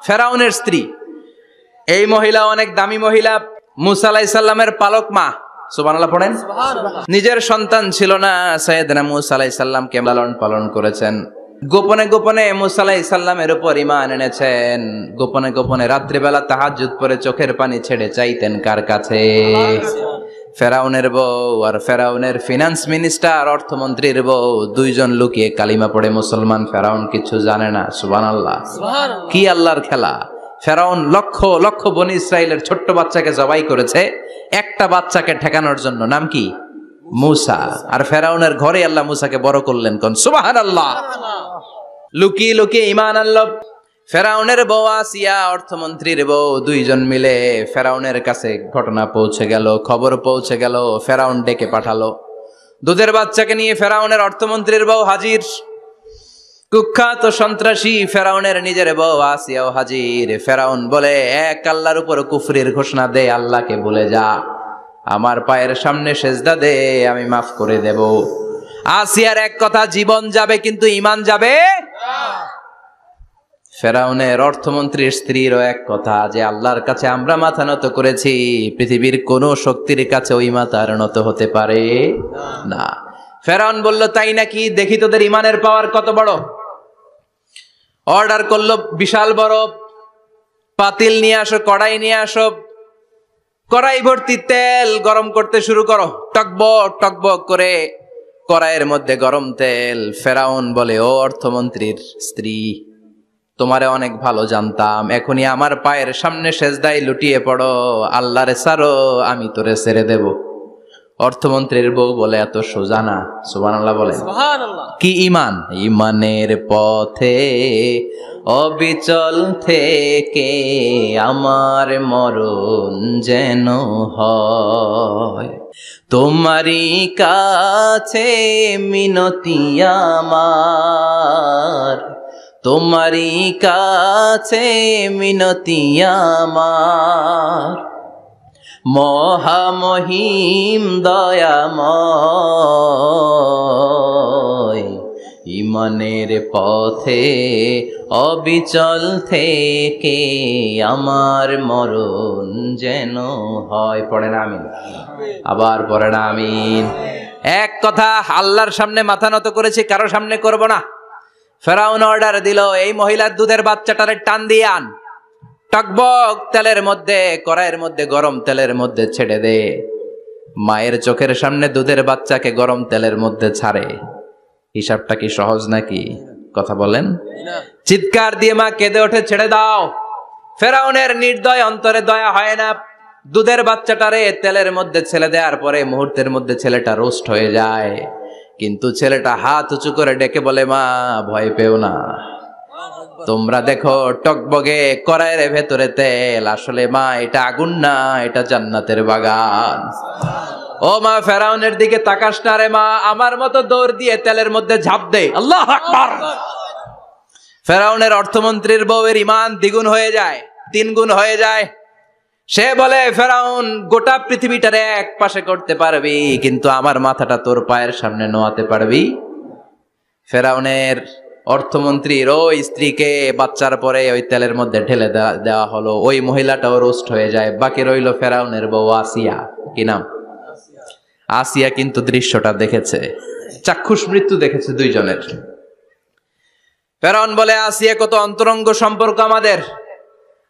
ফেরাউনের স্ত্রী। এই মহিলা অনেক দামি মহিলা, মুসা আলাইহিস সালামের পালক মা। সুবহানাল্লাহ পড়েন। নিজের সন্তান ছিল না, সাইয়েদনা মুসা আলাইহিস সালামকে লালন পালন করেছেন। গোপনে গোপনে মুসা আলাইহিস সালামের উপর ঈমান এনেছেন। গোপনে গোপনে রাত্রিবেলা তাহাজ্জুদ পড়ে চোখের পানি ছেড়ে চাইতেন কার কাছে? ফেরাউনের বউ আর ফেরাউনের ফিনান্স মিনিস্টার, অর্থমন্ত্রীর বউ, 2 জন লুকিয়ে কালিমা পড়ে মুসলমান। ফেরাউন কিছু জানে না। সুবহানাল্লাহ। কি আল্লাহর খেলা! ফেরাউন লক্ষ লক্ষ বনি ইসরাইলের ছোট্ট বাচ্চাকে জবাই করেছে একটা বাচ্চাকে ঠেকানোর জন্য। নাম কি? মুসা। আর ফেরাউনের ঘরে আল্লাহ মুসাকে বড় করলেন। কোন সুবহানাল্লাহ। লুকিয়ে লুকিয়ে ঈমান আনলো। ফেরাউনের বউ আসিয়া, অর্থমন্ত্রীর বউ, 2 জন মিলে ফেরাউনের কাছে ঘটনা পৌঁছে গেল, খবর পৌঁছে গেল। ফেরাউন ডেকে পাঠালো। দুধের বাচ্চাকে নিয়ে ফেরাউনের অর্থমন্ত্রীর বউ হাজির। কুখ্যাত সন্ত্রাসী ফেরাউনের নিজের বউ আসিয়াও হাজির। ফেরাউন বলে, এক আল্লাহর উপর কুফরির ঘোষণা দে, আল্লাহকে বলে যা, আমার পায়ের সামনে সেজদা দে, আমি মাফ করে দেব। আসিয়ার এক কথা, জীবন যাবে কিন্তু ঈমান যাবে না। ফেরাউনের অর্থমন্ত্রীর স্ত্রীরও এক কথা, যে আল্লাহর কাছে আমরা মাথা নত করেছি, পৃথিবীর কোন শক্তির কাছে ওই মাথা নত হতে পারে না। ফেরাউন বলল, তাই নাকি? দেখি তোদের ঈমানের পাওয়ার কত বড়। অর্ডার করলো, বিশাল বড় পাতিল নিয়ে আসো, কড়াই নিয়ে আসো, কড়াই ভর্তি তেল গরম করতে শুরু করো। টকবক টকবক করে কড়াইয়ের মধ্যে গরম তেল। ফেরাউন বলে, ও অর্থমন্ত্রীর স্ত্রী, তোমারে অনেক ভালো জানতাম, এখনই আমার পায়ের সামনে সেজদায় লুটিয়ে পড়ো, আল্লাহরে ছাড়ো, আমি তোরে ছেড়ে দেব। অর্থমন্ত্রীর বউ বলে, এত সোজা না। সুবহানাল্লাহ বলেন। কি ঈমান! ঈমানের পথে অবিচল থেকে আমার মরণ যেন হয়, তোমারই কাছে মিনতি আমার, তোমারই কাছে মিনতি আমার, মহামহিম দয়াময়, ঈমানের পথে অবিচল থেকে আমার মরণ যেন হয়। পড়েন আমিন। আবার পড়েন আমিন। এক কথা, আল্লাহর সামনে মাথা নত করেছি, কারো সামনে করব না। ফেরাউন অর্ডার দিল, এই মহিলার দুধের বাচ্চাটারে টান দিয়ে আন, টকবক তেলের মধ্যে, কড়াইয়ের মধ্যে গরম তেলের মধ্যে ছেড়ে দে। মায়ের চোখের সামনে দুধের বাচ্চাকে গরম তেলের মধ্যে ছাড়ে। হিসাবটা কি সহজ নাকি? কথা বলেন। চিৎকার দিয়ে মা কেঁদে ওঠে, ছেড়ে দাও। ফেরাউনের নির্দয় অন্তরে দয়া হয় না। দুধের বাচ্চাটারে তেলের মধ্যে ছেড়ে দেওয়ার পরে মুহূর্তের মধ্যে ছেলেটা রোস্ট হয়ে যায়। কিন্তু ছেলেটা হাত উঁচু করে ডেকে বলে, মা ভয় পেও না, তোমরা দেখো টকবগে কড়াইয়ের ভেতরে তেল, আসলে মা এটা আগুন না, এটা জান্নাতের বাগান। ও মা, ফেরাউনের দিকে তাকাস না রে মা, আমার মতো দৌড় দিয়ে তেলের মধ্যে ঝাঁপ দে। আল্লাহু আকবার। ফেরাউনের অর্থমন্ত্রীর বউয়ের ঈমান দ্বিগুণ হয়ে যায়, 3 গুণ হয়ে যায়। সে বলে, ফেরাউন, গোটা পৃথিবীটারে এক পাশে করতে পারবি, কিন্তু আমার মাথাটা তোর পায়ের সামনে নোয়াতে পারবি? ফেরাউনের অর্থমন্ত্রীর ওই স্ত্রীকে বাচ্চার পরে ওই তেলের মধ্যে ঢেলে দেওয়া হলো। ওই মহিলাটাও রোস্ট হয়ে যায়। বাকি রইল ফেরাউনের বউ আসিয়া। কি নাম? আসিয়া কিন্তু দৃশ্যটা দেখেছে, চাক্ষুষ মৃত্যু দেখেছে 2 জনের। ফেরাউন বলে, আসিয়া, কত অন্তরঙ্গ সম্পর্ক আমাদের,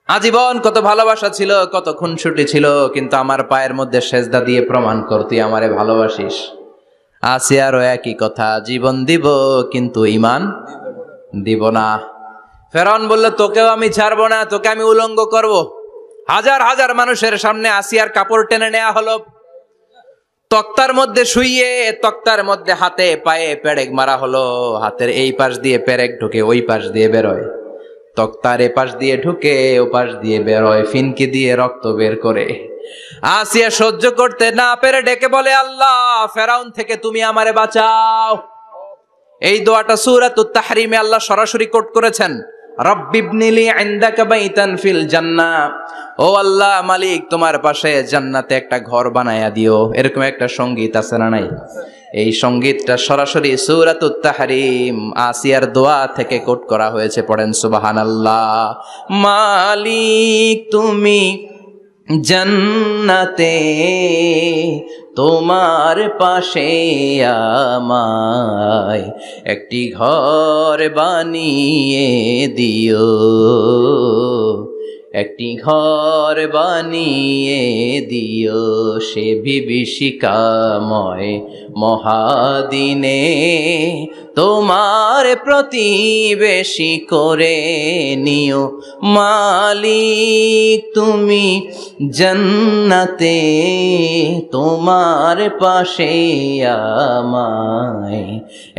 আজীবন কত ভালোবাসা ছিল, কত খুনসুটি ছিল, কিন্তু আমার পায়ের মধ্যে সেজদা দিয়ে প্রমাণ কর তুই আমারে ভালোবাসিস। আসিয়ারও একই কথা, জীবন দিব কিন্তু ঈমান দিব না। ফেরাউন বলল, তোকেও আমি ছাড়বো না, তোকে আমি উলঙ্গ করব। হাজার হাজার মানুষের সামনে আসিয়ার কাপড় টেনে নেওয়া হলো, তক্তার মধ্যে শুইয়ে তক্তার মধ্যে হাতে পায়ে পেরেক মারা হলো। হাতের এই পাশ দিয়ে পেরেক ঢুকে ওই পাশ দিয়ে বেরোয়, তক্তার এ পাশ দিয়ে ঢুকে ও পাশ দিয়ে বেরোয়, ফিনকি দিয়ে রক্ত বের করে। আসিয়া সহ্য করতে না পেরে ডেকে বলে, আল্লাহ, ফেরাউন থেকে তুমি আমারে বাঁচাও। এই দোয়াটা সূরাতুত তাহরিমে আল্লাহ সরাসরি কোট করেছেন, রব্বিবনিলি ইনদাকা বাইতান ফিল জান্নাহ, ও আল্লাহ মালিক তোমার পাশে জান্নাতে একটা ঘর বানায়া দিও। এরকম একটা সঙ্গীত আছে না নাই? এই সঙ্গীতটা সরাসরি সূরাতুত তাহরিম আসিয়ার দোয়া থেকে কোট করা হয়েছে। পড়েন সুবহানাল্লাহ। মালিক তুমি জান্নাতে তোমার পাশে আমায় একটি ঘর বানিয়ে দিও, একটি ঘর বানিয়ে দিও সে বিভীষিকাময় মহাদিনে, তোমার প্রতিবেশী করে নিও। মালিক তুমি জান্নাতে তোমার পাশে আমায়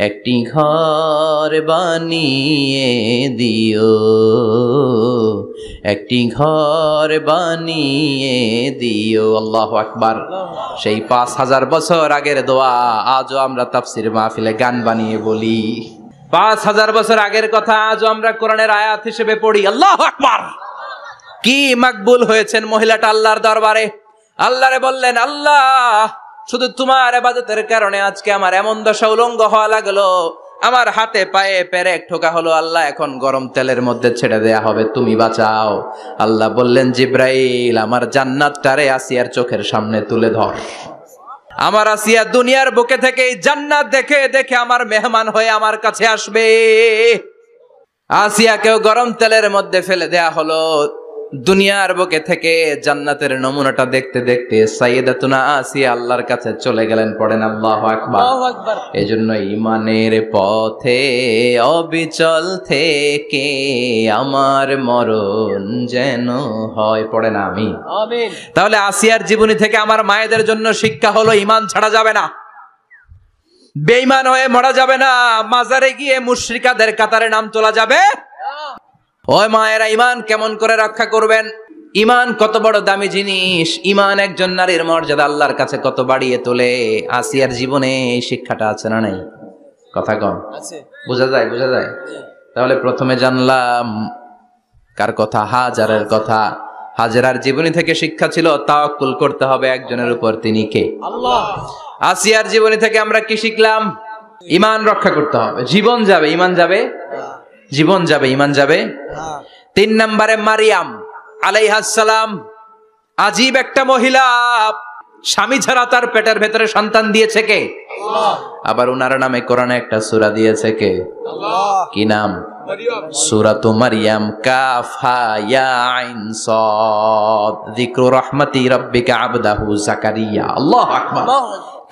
একটি ঘর বানিয়ে দিও, একটি ঘর বানিয়ে দিও। আল্লাহু আকবার। সেই 5000 বছর আগের দোয়া আজও আমরা তাফসীর মাহফিলে গান বানিয়ে বলি। 5000 বছর আগের কথা আজও আমরা কোরআনের আয়াত হিসেবে পড়ি। আল্লাহু আকবার। কি মাকবুল হয়েছেন মহিলাটা আল্লাহর দরবারে। আল্লাহরে বললেন, আল্লাহ শুধু তোমার ইবাদতের কারণে আজকে আমার এমন দশা উলঙ্গ হওয়া লাগলো, আমার হাতে পায়ে পেরেক ঠোকা হলো, আল্লাহ এখন গরম তেলের মধ্যে ছেড়ে দেয়া হবে, তুমি বাঁচাও। আল্লাহ বললেন, জিব্রাইল আমার জান্নাতটারে আসিয়ার চোখের সামনে তুলে ধর। আমার আসিয়া দুনিয়ার বুকে থেকে এই জান্নাত দেখে দেখে আমার মেহমান হয়ে আমার কাছে আসবে। আসিয়াকেও গরম তেলের মধ্যে ফেলে দেয়া হলো। দুনিয়ার বুকে থেকে জান্নাতের নমুনাটা দেখতে দেখতে সাইয়েদাতুনা আসিয়া আল্লাহর কাছে চলে গেলেন। পড়েন আল্লাহু আকবার। এজন্য ঈমানের পথে অবিচল থেকে আমার মরণ যেন হয়। পড়েন আমিন। আমিন। তাহলে আসিয়ার জীবনী থেকে আমার মায়েদের জন্য শিক্ষা হলো, ঈমান ছাড়া যাবে না, বেঈমান হয়ে মরা যাবে না, মাজারে গিয়ে মুশরিকাদের কাতারে নাম তোলা যাবে। ওই মায়েরা ঈমান কেমন করে রক্ষা করবেন? ঈমান কত বড় দামি জিনিস, ঈমান একজন নারীর মর্যাদা আল্লাহর কাছে কত বাড়িয়ে তোলে। আসিয়ার জীবনে এই শিক্ষাটা আছে না নাই? কথা কম আছে, বোঝা যায়? বোঝা যায়। তাহলে প্রথমে জানলাম কার কথা? হাজারের কথা। হাজেরার জীবনী থেকে শিক্ষা ছিল তাওয়াক্কুল করতে হবে একজনের উপর, তিনি কে? আল্লাহ। আসিয়ার জীবনী থেকে আমরা কি শিখলাম? ঈমান রক্ষা করতে হবে। জীবন যাবে, ঈমান যাবে, জীবন যাবে, ঈমান যাবে। 3 নম্বরে মারিয়াম আলাইহিস সালাম, আজীব একটা মহিলা, স্বামী ছাড়া তার পেটের ভেতরে সন্তান দিয়েছে কে? আল্লাহ। আবার উনার নামে কোরআনে একটা সূরা দিয়েছে কে? আল্লাহ। কি নাম? সূরাতু মারইয়াম। কাফ হা ইয়া আইন সাদ, যিকরু রাহমাতি রাব্বিকা আবদাহু জাকারিয়া। আল্লাহু আকবার।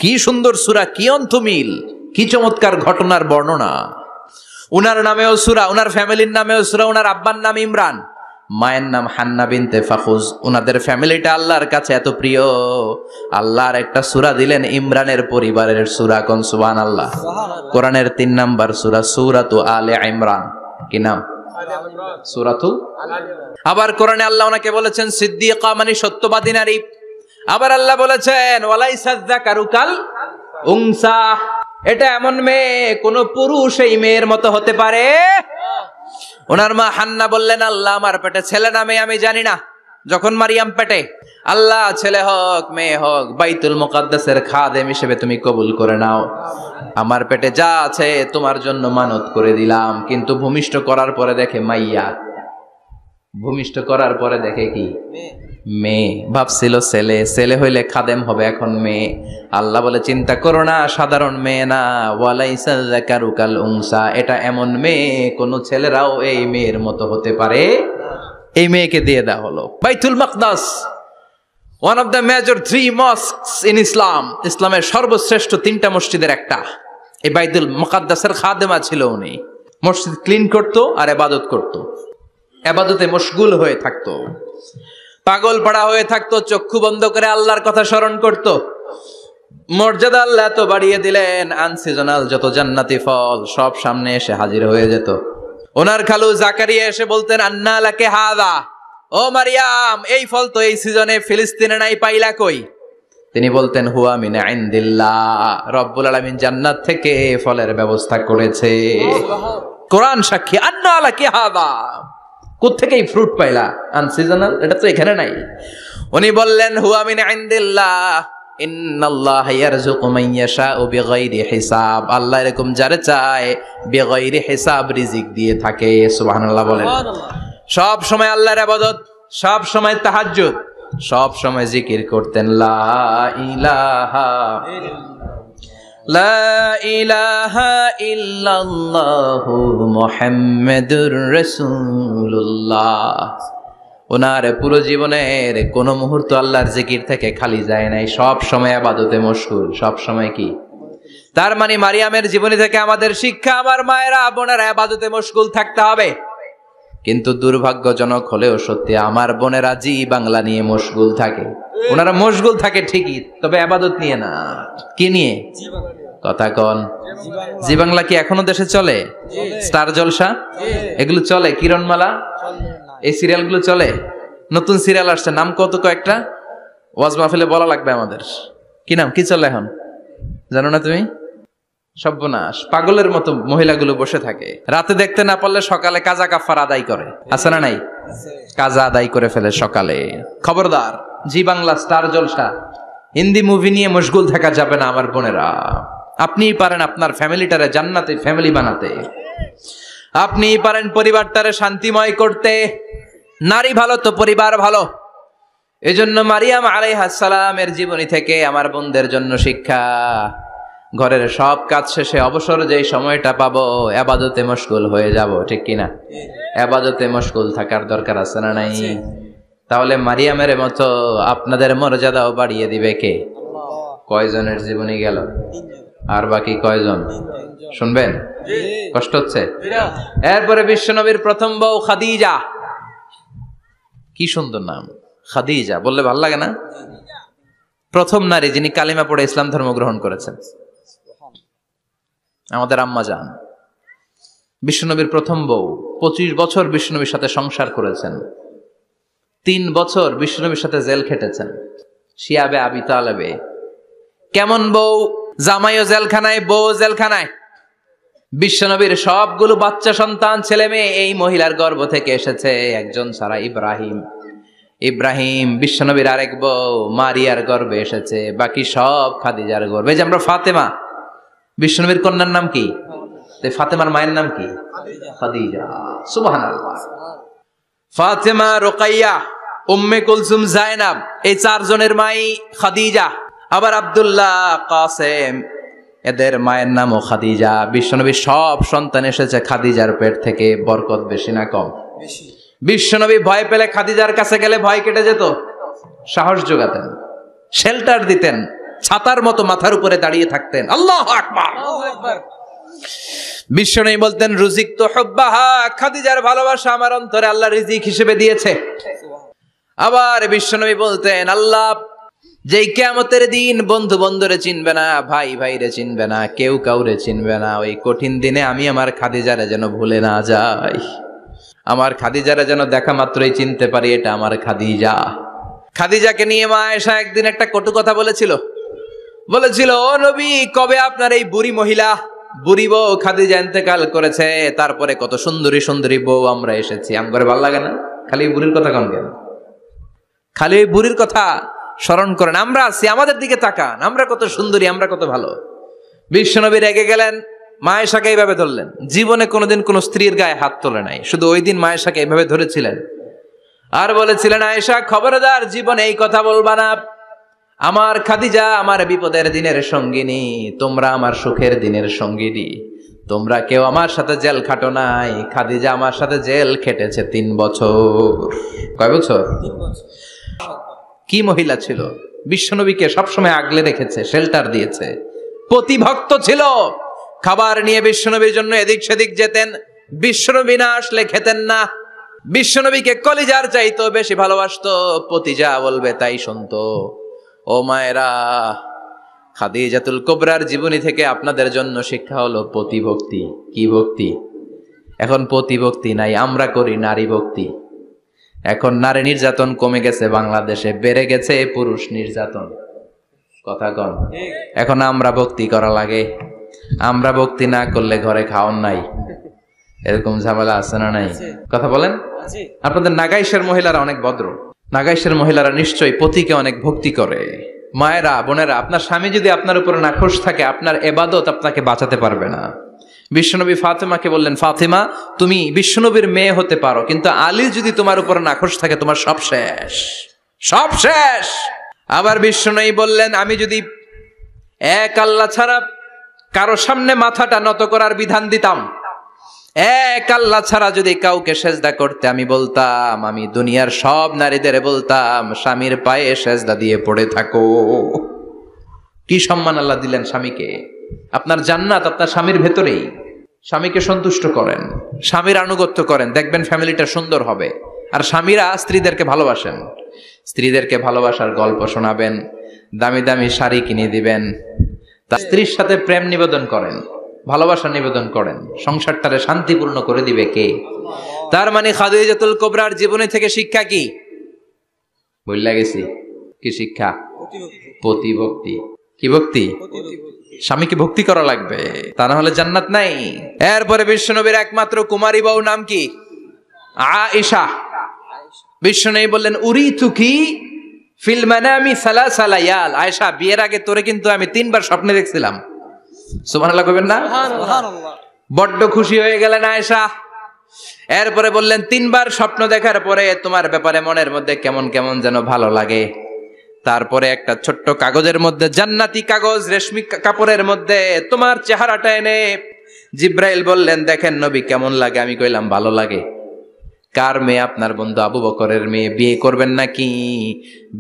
কি সুন্দর সূরা, কি অন্তমিল, কি চমৎকার ঘটনার বর্ণনা। উনার নামেও সূরা, উনার ফ্যামিলির নামেও সূরা। উনার আব্বার নাম ইমরান, মায়ের নাম হান্না বিনতে ফাখুজ। উনাদের ফ্যামিলিটা আল্লাহর কাছে এত প্রিয়, আল্লাহর একটা সূরা দিলেন ইমরানের পরিবারের সূরা। কোন সুবহানাল্লাহ। কোরআনের 3 নাম্বার সূরা, সূরাতু আলে ইমরান। কি নাম? সূরাতু। আবার কোরআনে আল্লাহ ওনাকে বলেছেন সিদ্দিকা, মানে সত্যবাদী নারী। আবার আল্লাহ বলেছেন ওয়ালাইসা যাকারু কাল উনসা, এটা এমন মেয়ে কোন পুরুষ এই মেয়ের মতো হতে পারে? ওনার মা হান্না বললেন, আল্লাহ আমার পেটে ছেলে না মেয়ে আমি জানি না। যখন মারিয়াম পেটে, আল্লাহ ছেলে হোক মেয়ে হোক বাইতুল মুকাদ্দাসের খাদেম হিসেবে তুমি কবুল করে নাও। আমার পেটে যা আছে তোমার জন্য মানত করে দিলাম। কিন্তু ভূমিষ্ঠ করার পরে দেখে মাইয়া, ভূমিষ্ঠ করার পরে দেখে কি? মেয়ে। ভাবছিল ছেলে, ছেলে হইলে খাদেম হবে, এখন মেয়ে। আল্লাহ বলে চিন্তা করো না, সাধারণ মেয়ে না। ওয়ালাইসা যাকারু কাল উনসা, এটা এমন মেয়ে কোন ছেলেরাও এই মেয়ের মতো হতে পারে। এই মেয়েকে দিয়ে দেওয়া হলো। Baitul Maqdas, one of the major 3 mosques in Islam, ইসলামের সর্বশ্রেষ্ঠ 3টা মসজিদের একটা। এই বাইতুল মুকাদ্দাসের খাদেমা ছিল উনি। মসজিদ ক্লিন করতো আর ইবাদত করতো, ইবাদতে মশগুল হয়ে থাকতো, পাগল পাড়া হয়ে থাকতো, চক্ষু বন্ধ করে আল্লাহর কথা স্মরণ করত। মর্যাদা আল্লাহ তো বাড়িয়ে দিলেন, আনসিজনাল যত জান্নাতি ফল সব সামনে এসে হাজির হয়ে যেত। ওনার খালু জাকারিয়া এসে বলতেন, আন্না লাকে হাদা, ও মারিয়াম এই ফল তো এই সিজনে ফিলিস্তিনে নাই, পাইলা কই? তিনি বলতেন হুয়া মিন ইনদিল্লাহ, রব্বুল আলামিন জান্নাত থেকে ফলের ব্যবস্থা করেছে। কোরআন সাক্ষী। আন্না লাকি হাদা, কোত্থেকে এই ফ্রুট পাইলা? আনসিজনাল, এটা তো এখানে নাই। উনি বললেন হুয়া মিন ইনদিল্লাহ, ইন্নাল্লাহা ইয়ারযুকু মান ইয়াশাউ বিগাইরি হিসাব। আল্লাহ এরকম যারে চায় বিগাইরি হিসাব রিজিক দিয়ে থাকে। সুবহানাল্লাহ বলেন। সব সময় আল্লাহর ইবাদত, সব সময় তাহাজ্জুদ, সব সময় জিকির করতেন লা ইলাহা লা ইলাহা ইল্লাল্লাহু মুহাম্মাদুর রাসূলুল্লাহ। ওনার পুরো জীবনের কোন মুহূর্ত আল্লাহর জিকির থেকে খালি যায় নাই, সব সময় ইবাদতে মশগুল। সব সময় কি? তার মানে মারিয়ামের জীবনী থেকে আমাদের শিক্ষা, আমার মায়েরা বোনেরা ইবাদতে মশগুল থাকতে হবে। কিন্তু দুর্ভাগ্যজনক হলেও সত্যি, আমার বোনেরা জি বাংলা নিয়ে মশগুল থাকে। ওনারা মশগুল থাকে ঠিকই, তবে ইবাদত নিয়ে না। কি নিয়ে? কথা কন। জি বাংলা কি এখনো দেশে চলে? স্টার জলসা এগুলো চলে? কিরণমালা, এই সিরিয়ালগুলো চলে? নতুন সিরিয়াল আসছে, নাম কত কয়েকটা, ওয়াজ মাহফিলে বলা লাগবে আমাদের। কি নাম, কি চলে এখন জানো না তুমি? সর্বনাশ, পাগলের মতো মহিলাগুলো বসে থাকে, রাতে দেখতে না পারলে সকালে কাজা কাফার আদায় করে। আছে না নাই? কাজা আদায় করে ফেলে সকালে। খবরদার, জি বাংলা, স্টার জলসা, হিন্দি মুভি নিয়ে মশগুল থাকা যাবে না আমার বোনেরা। আপনিই পারেন আপনার ফ্যামিলিটারে জান্নাতে ফ্যামিলি বানাতে, আপনিই পারেন পরিবারটারে শান্তিময় করতে। নারী ভালো তো পরিবার ভালো। এজন্য মারিয়াম আলাইহিস সালামের জীবনী থেকে আমার বোনদের জন্য শিক্ষা, ঘরের সব কাজ শেষে অবসর যেই সময়টা পাবো ইবাদতে মশগুল হয়ে যাব। ঠিক কিনা? ইবাদতে মশগুল থাকার দরকার আছে না নাই? তাহলে মারিয়ামের মতো আপনাদের মর্যাদাও বাড়িয়ে দিবে কে? কয়জনের জীবনী গেল? আর বাকি কয়জন শুনবেন? কষ্ট হচ্ছে? এরপরে বিশ্বনবীর প্রথম বউ খাদিজা। কি সুন্দর নাম, খাদিজা বললে ভালো লাগে না? প্রথম নারী যিনি কালিমা পড়ে ইসলাম ধর্ম গ্রহণ করেছেন, আমাদের আম্মা জান। বিশ্বনবীর প্রথম বউ, 25 বছর বিশ্বনবীর সাথে সংসার করেছেন, 3 বছর বিশ্বনবীর সাথে জেল খেটেছেন, শিয়াবে আবি তালেবে। কেমন বউ? জামাইও জেলখানায়, বউ জেলখানায়। বিশ্বনবীর সবগুলো বাচ্চা সন্তান, ছেলে মেয়ে এই মহিলার গর্ভ থেকে এসেছে, একজন ছাড়া, ইব্রাহিম। ইব্রাহিম বিশ্বনবীর আরেক বউ মারিয়ার গর্ভে এসেছে, বাকি সব খাদিজার গর্ভে। যে আমরা ফাতেমা, বিশ্বনবীর কন্যার নাম কি? ফাতেমার মায়ের নাম কি? খাদিজা। সুবহানাল্লাহ। ফাতেমা, রুকাইয়া, উম্মে কুলসুম, জায়নাব, এই 4 জনের মাই খাদিজা। আবার আব্দুল্লাহ, কাসেম, এদের মায়ের নামও খাদিজা। বিশ্বনবীর সব সন্তান এসেছে খাদিজার পেট থেকে। বরকত বেশি না কম? বিশ্বনবী ভয় পেলে খাদিজার কাছে গেলে ভয় কেটে যেত, সাহস যোগাতেন, শেল্টার দিতেন, ছাতার মতো মাথার উপরে দাঁড়িয়ে থাকতেন। আল্লাহু আকবার। বিশ্বনবী বলতেন রুজিক তো হুব্বাহা, খাদিজার ভালোবাসা আমার অন্তরে আল্লাহ রিজিক হিসেবে দিয়েছে। আবার বিশ্বনবী বলতেন আল্লাহ যেই কিয়ামতের দিন বন্ধু বন্ধুরে চিনবে না, ভাই ভাইরে চিনবে না, কেউ কাউরে চিনবে না, ওই কঠিন দিনে আমি আমার খাদিজারে যেন ভুলে না যাই, আমার খাদিজারে যেন দেখা মাত্রই চিনতে পারি এটা আমার খাদিজা। খাদিজাকে নিয়ে মা আয়েশা একদিন একটা কটু কথা বলেছিল। ও নবী, কবে আপনার এই বুড়ি মহিলা, বুড়ি বউ খাদিজা ইন্তেকাল করেছে, তারপরে কত সুন্দরী সুন্দরী বউ আমরা এসেছি, আমার ভালো লাগে না? খালি বুড়ির কথা কন কেন? খালি ওই বুড়ির কথা স্মরণ করেন। আমরা আছি, আমাদের দিকে তাকান, আমরা কত সুন্দরী, আমরা কত ভালো। বিশ্বনবী রেগে গেলেন, মা আয়েশাকে এইভাবে ধরলেন। জীবনে কোনোদিন কোন স্ত্রীর গায়ে হাত তোলে নাই, শুধু ওই দিন মা আয়েশাকে এইভাবে ধরেছিলেন আর বলেছিলেন, আয়েশা খবরদার, জীবনে এই কথা বলবা না। আমার খাদিজা আমার বিপদের দিনের সঙ্গিনী, তোমরা আমার সুখের দিনের সঙ্গিনী। তোমরা কেউ আমার সাথে জেল খাটো নাই, খাদিজা আমার সাথে জেল খেটেছে 3 বছর। কয় বছর? 3 বছর। কি মহিলা ছিল! বিশ্বনবীকে সবসময় আগলে রেখেছে, শেল্টার দিয়েছে, প্রতিভক্ত ছিল। খাবার নিয়ে বিশ্বনবীর জন্য এদিক সেদিক যেতেন, বিশ্বনবী না আসলে খেতেন না। বিশ্বনবীকে কলিজার চাইতো বেশি ভালোবাসতো, পতি যা বলবে তাই শুনতো। ও মায়েরা, খাদিজাতুল কুবরার জীবনী থেকে আপনাদের জন্য শিক্ষা হলো প্রতিভক্তি। কি ভক্তি? এখন প্রতিভক্তি নাই, আমরা করি নারী ভক্তি। এখন নারী নির্যাতন কমে গেছে বাংলাদেশে, বেড়ে গেছে পুরুষ নির্যাতন। কথা কন। এখন আমরা ভক্তি করা লাগে, আমরা ভক্তি না করলে ঘরে খাওয়ান নাই, এরকম ঝামেলা আছে না নাই? কথা বলেন। আপনাদের নাগাইশের মহিলারা অনেক ভদ্র, নাগাইশের মহিলারা নিশ্চয়ই পতিকে অনেক ভক্তি করে। মায়েরা, বোনেরা, আপনার স্বামী যদি আপনার উপরে নাখোশ থাকে, আপনার এবাদত আপনাকে বাঁচাতে পারবে না। বিশ্বনবী ফাতেমাকে বললেন, ফাতেমা তুমি বিশ্বনবীর মেয়ে হতে পারো, কিন্তু আলী যদি তোমার উপরে নাখোশ থাকে তোমার সব শেষ, সব শেষ। আবার বিশ্বনবী বললেন, আমি যদি এক আল্লাহ ছাড়া কারো সামনে মাথাটা নত করার বিধান দিতাম, এক আল্লাহ ছাড়া যদি কাউকে সেজদা করতে আমি বলতাম, আমি দুনিয়ার সব নারীদের বলতাম স্বামীর পায়ে সেজদা দিয়ে পড়ে থাকো। কি সম্মান আল্লাহ দিলেন স্বামীকে। আপনার জান্নাত আপনার স্বামীর ভেতরেই। স্বামীকে সন্তুষ্ট করেন, স্বামীর আনুগত্য করেন, দেখবেন ফ্যামিলিটা সুন্দর হবে। আর স্বামীরা স্ত্রীদেরকে ভালোবাসেন, স্ত্রীদেরকে ভালোবাসার গল্প শোনাবেন, দামি দামি শাড়ি কিনে দিবেন, তার স্ত্রীর সাথে প্রেম নিবেদন করেন, ভালোবাসা নিবেদন করেন, সংসারটারে শান্তিপূর্ণ করে দিবে কে? তার মানে খাদিজাতুল কুবরার জীবনী থেকে শিক্ষা কি? বললা গেছি কি শিক্ষা? প্রতিভক্তি। কি ভক্তি? স্বামীকে ভক্তি করা লাগবে, তা না হলে জান্নাত নাই। এরপরে বিশ্বনবীর একমাত্র কুমারী বউ নাম কি? আয়েশা। বিশ্বনবী বললেন, উরিতুকি ফিল মানামি সালাসা লায়াল। আয়েশা, বিয়ের আগে তোরে কিন্তু আমি 3 বার স্বপ্নে দেখছিলাম। সুবহানাল্লাহ কইবেন না? বড্ড খুশি হয়ে গেলেন আয়েশা। এরপরে বললেন, 3 বার স্বপ্ন দেখার পরে তোমার ব্যাপারে মনের মধ্যে কেমন কেমন যেন ভালো লাগে। তারপরে একটা ছোট্ট কাগজের মধ্যে, জান্নাতি কাগজ, রেশমি কাপড়ের মধ্যে তোমার চেহারাটা এনে জিব্রাইল বললেন, দেখেন নবী কেমন লাগে। আমি কইলাম ভালো লাগে। কার মেয়ে? আপনার বন্ধু আবু বকরের মেয়ে, বিয়ে করবেন নাকি?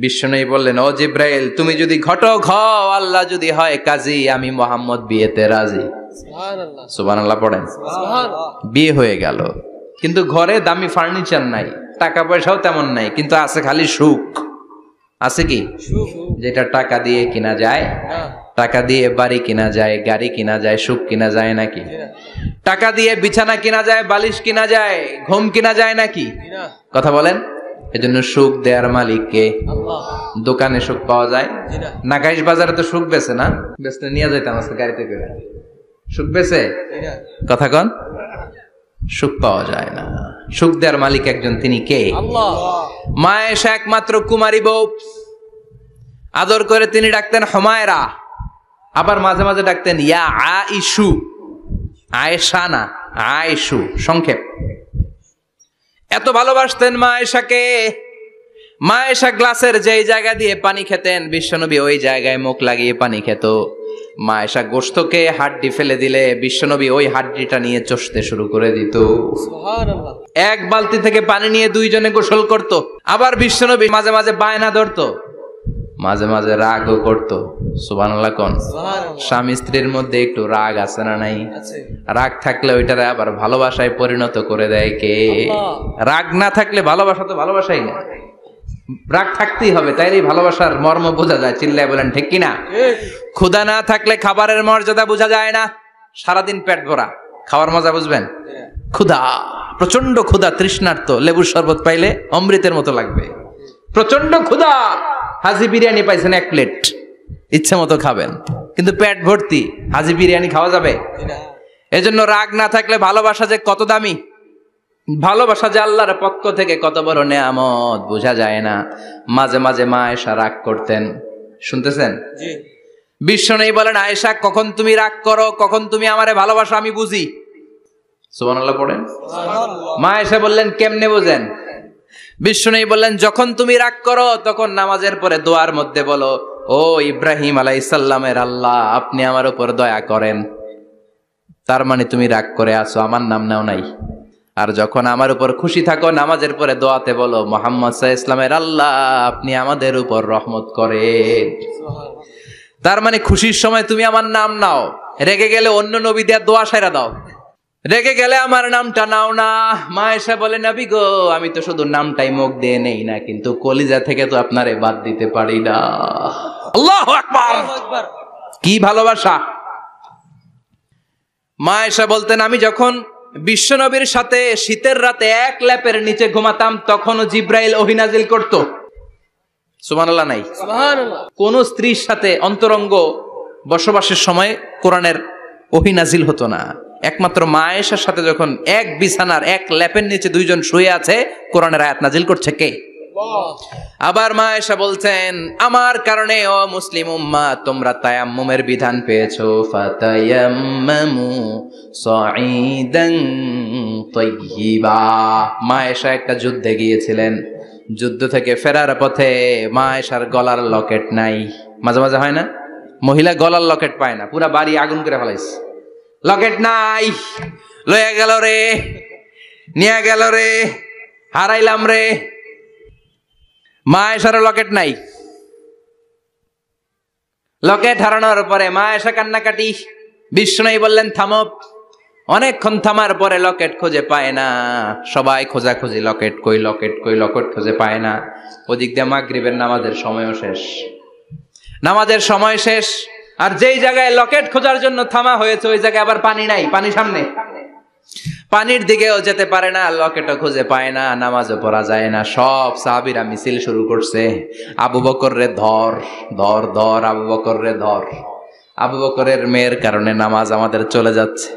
বিশ্বনবী বললেন, ও জিব্রাইল তুমি যদি ঘটক হও, আল্লাহ যদি হয় কাজী, আমি মুহাম্মদ বিয়েতে রাজি। সুবহানাল্লাহ, সুবহানাল্লাহ পড়েন। বিয়ে হয়ে গেল, কিন্তু ঘরে দামি ফার্নিচার নাই, টাকা পয়সাও তেমন নাই, কিন্তু আছে খালি সুখ। আছে কি? যেটা টাকা দিয়ে কিনা যায়। টাকা দিয়ে বাড়ি কিনা যায়, গাড়ি কিনা যায়, সুখ কিনা যায় নাকি? টাকা দিয়ে বিছানা কিনা যায়, বালিশ কিনা যায়, ঘুম কিনা যায় নাকি? কথা বলেন। এজন্য সুখ দেয়ার মালিক কে? আল্লাহ। দোকানে সুখ পাওয়া যায়? নাগাইশ বাজারে তো সুখ বেচে না? বেচতে নিয়ে যাইতাম আজকে গাড়িতে করে। সুখ বেচে? কথা কন। সুখ পাওয়া যায় না। সুখ দেয়ার মালিক একজন, তিনি কে? আল্লাহ। মা আয়েশা একমাত্র কুমারী বউ, আদর করে তিনি ডাকতেন হুমায়রা, আবার মাঝে মাঝে ডাকতেন ইয়া আইশু। আয়েশা না, আয়েশু, সংক্ষেপ। এত ভালোবাসতেন মা আয়েশাকে। মা আয়েশা গ্লাসের যেই জায়গা দিয়ে পানি খেতেন, বিশ্বনবী ওই জায়গায় মুখ লাগিয়ে পানি খেত। মা আয়েশা গোশতকে হাড্ডি ফেলে দিলে বিশ্বনবী ওই হাড্ডিটা নিয়ে চষতে শুরু করে দিত। সুবহানাল্লাহ। এক বালতি থেকে পানি নিয়ে 2 জনে গোসল করত। আবার বিশ্বনবী মাঝে মাঝে বায়না ধরতো, মাঝে মাঝে রাগও করতো। সুবহানাল্লাহ কোন। স্বামী স্ত্রীর মধ্যে একটু রাগ আছে না নাই? রাগ থাকলে ওইটারে আবার ভালোবাসায় পরিণত করে দেয় কে? রাগ না থাকলে ভালোবাসা তো ভালোবাসাই না, রাগ থাকতেই হবে, তাইলে ভালোবাসার মর্ম বোঝা যায়। চিল্লায় বলেন ঠিক কিনা? ক্ষুধা না থাকলে খাবারের মর্যাদা বোঝা যায় না। সারাদিন পেট ভরা, খাওয়ার মজা বুঝবেন? ক্ষুধা, প্রচন্ড ক্ষুধা, তৃষ্ণার্ত, লেবুর শরবত পাইলে অমৃতের মতো লাগবে। প্রচন্ড ক্ষুধা, হাজি বিরিয়ানি পাইছেন 1 প্লেট, ইচ্ছে মতো খাবেন, কিন্তু পেট ভর্তি, হাজি বিরিয়ানি খাওয়া যাবে? এজন্য রাগ না থাকলে ভালোবাসা যে কত দামি, ভালোবাসা যে আল্লাহর পক্ষ থেকে কত বড় নেয়ামত বোঝা যায় না। মাঝে মাঝে মা আয়েশা রাগ করতেন, শুনতেছেন? বিশ্বনবী বলেন, আয়েশা কখন তুমি রাগ করো, কখন তুমি আমারে ভালোবাসো আমি বুঝি। সুবহানাল্লাহ পড়েন। মা আয়েশা বললেন, কেমনে বোঝেন? বিশ্বনবী বললেন, যখন তুমি রাগ করো তখন নামাজের পরে দোয়ার মধ্যে বলো, ও ইব্রাহিম আলাইহিস সালামের আল্লাহ, আপনি আমার উপর দয়া করেন। তার মানে তুমি রাগ করে আছো, আমার নাম নাও নাই। আর যখন আমার উপর খুশি থাকো, নামাজের পরে দোয়াতে বলো, মুহাম্মদ সাল্লাল্লাহু আলাইহি ওয়াসাল্লামের আল্লাহ, আপনি আমাদের উপর রহমত করেন। তার মানে খুশির সময় তুমি আমার নাম নাও, রেগে গেলে অন্য নবী দেওয়ার দোয়া সাইরা দাও, রেগে গেলে আমার নামটা নাও না। মা আয়েশা বলে, নবী গো, আমি তো শুধু নামটাই মুখ দিয়ে নেই না, কিন্তু কলিজা থেকে তো আপনারে বাদ দিতে পারি না। আল্লাহু আকবার, কি ভালোবাসা! মা আয়েশা বলতেন, আমি যখন বিশ্বনবীর সাথে শীতের রাতে এক ল্যাপের নিচে ঘুমাতাম, তখনও জিব্রাইল ওহী নাজিল করত। সুবহানাল্লাহ নাই? সুবহানাল্লাহ। কোন স্ত্রীর সাথে অন্তরঙ্গ বসবাসের সময় কোরআনের ওহী নাজিল হতো না। একমাত্র মা আয়েশার সাথে যখন এক বিছানার এক ল্যাপের নিচে দুইজন শুয়ে আছে, কোরআনের আয়াত নাজিল করছে কে? আবার মা আয়েশা বলছেন, আমার কারণে ও মুসলিম উম্মাহ তোমরা তায়াম্মুমের বিধান পেয়েছো। ফাতায়াম্মামু সাঈদান তাইয়্যিবা। মা আয়েশা একটা যুদ্ধে গিয়েছিলেন, যুদ্ধ থেকে ফেরার পথে মা আয়েশার গলার লকেট নাই। মাঝে মাঝে হয় না, মহিলা গলার লকেট পায় না, পুরা বাড়ি আগুন করে ফেলাইছে, লকেট নাই, লয়ে গেল রে, নিয়ে গেল রে, হারাইলাম রে। মা আয়েশার লকেট নাই। লকেট হারানোর পরে মা আয়েশা কান্নাকাটি। বিশ্বনবী বললেন থামো। অনেকক্ষণ থামার পরে লকেট খুঁজে পায় না, সবাই খোঁজাখুঁজি, লকেট কই, লকেট কই, লকেট খুঁজে পায় না। ওদিক দিয়ে মাগরিবের নামাজের সময়ও শেষ, নামাজের সময় শেষ। আর যেই জায়গায় লকেট খোঁজার জন্য থামা হয়েছে ওই জায়গায় আবার পানি নাই, পানি সামনে, পানির দিকেও যেতে পারে না, লকেটও খুঁজে পায় না, নামাজও পড়া যায় না। সব সাহাবীরা মিছিল শুরু করছে, আবু বকর রে ধর, ধর ধর, আবু বকর রে ধর। আবু বকরের মেয়ের কারণে নামাজ আমাদের চলে যাচ্ছে।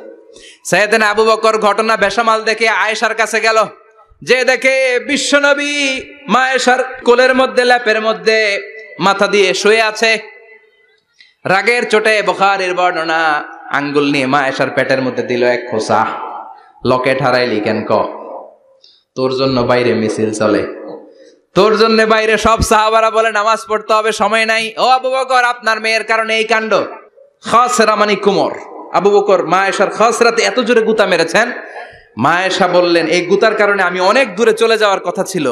সাইয়েদনা আবু বকর ঘটনা বেসামাল দেখে আয়েশার কাছে গেল, যে দেখে বিশ্বনবী মা আয়েশার কোলের মধ্যে, ল্যাপের মধ্যে মাথা দিয়ে শুয়ে আছে। রাগের চোটে বুখারীর বর্ণনা, আঙ্গুল নিয়ে মা আয়েশার পেটের মধ্যে দিল এক খোঁচা। লকেট হারাইলি কেন? তোর জন্য বাইরে মিছিল চলে, তোর জন্য বাইরে সব সাহাবারা বলে নামাজ পড়তে হবে, সময় নাই। ও আবু বকর, আপনার মেয়ের কারণে এই কাণ্ড। খাসরা মানে কুমর। আবু বকর মা আয়েশার খাসরাতে এত জোরে গুতা মেরেছেন, মা আয়েশা বললেন এই গুতার কারণে আমি অনেক দূরে চলে যাওয়ার কথা ছিল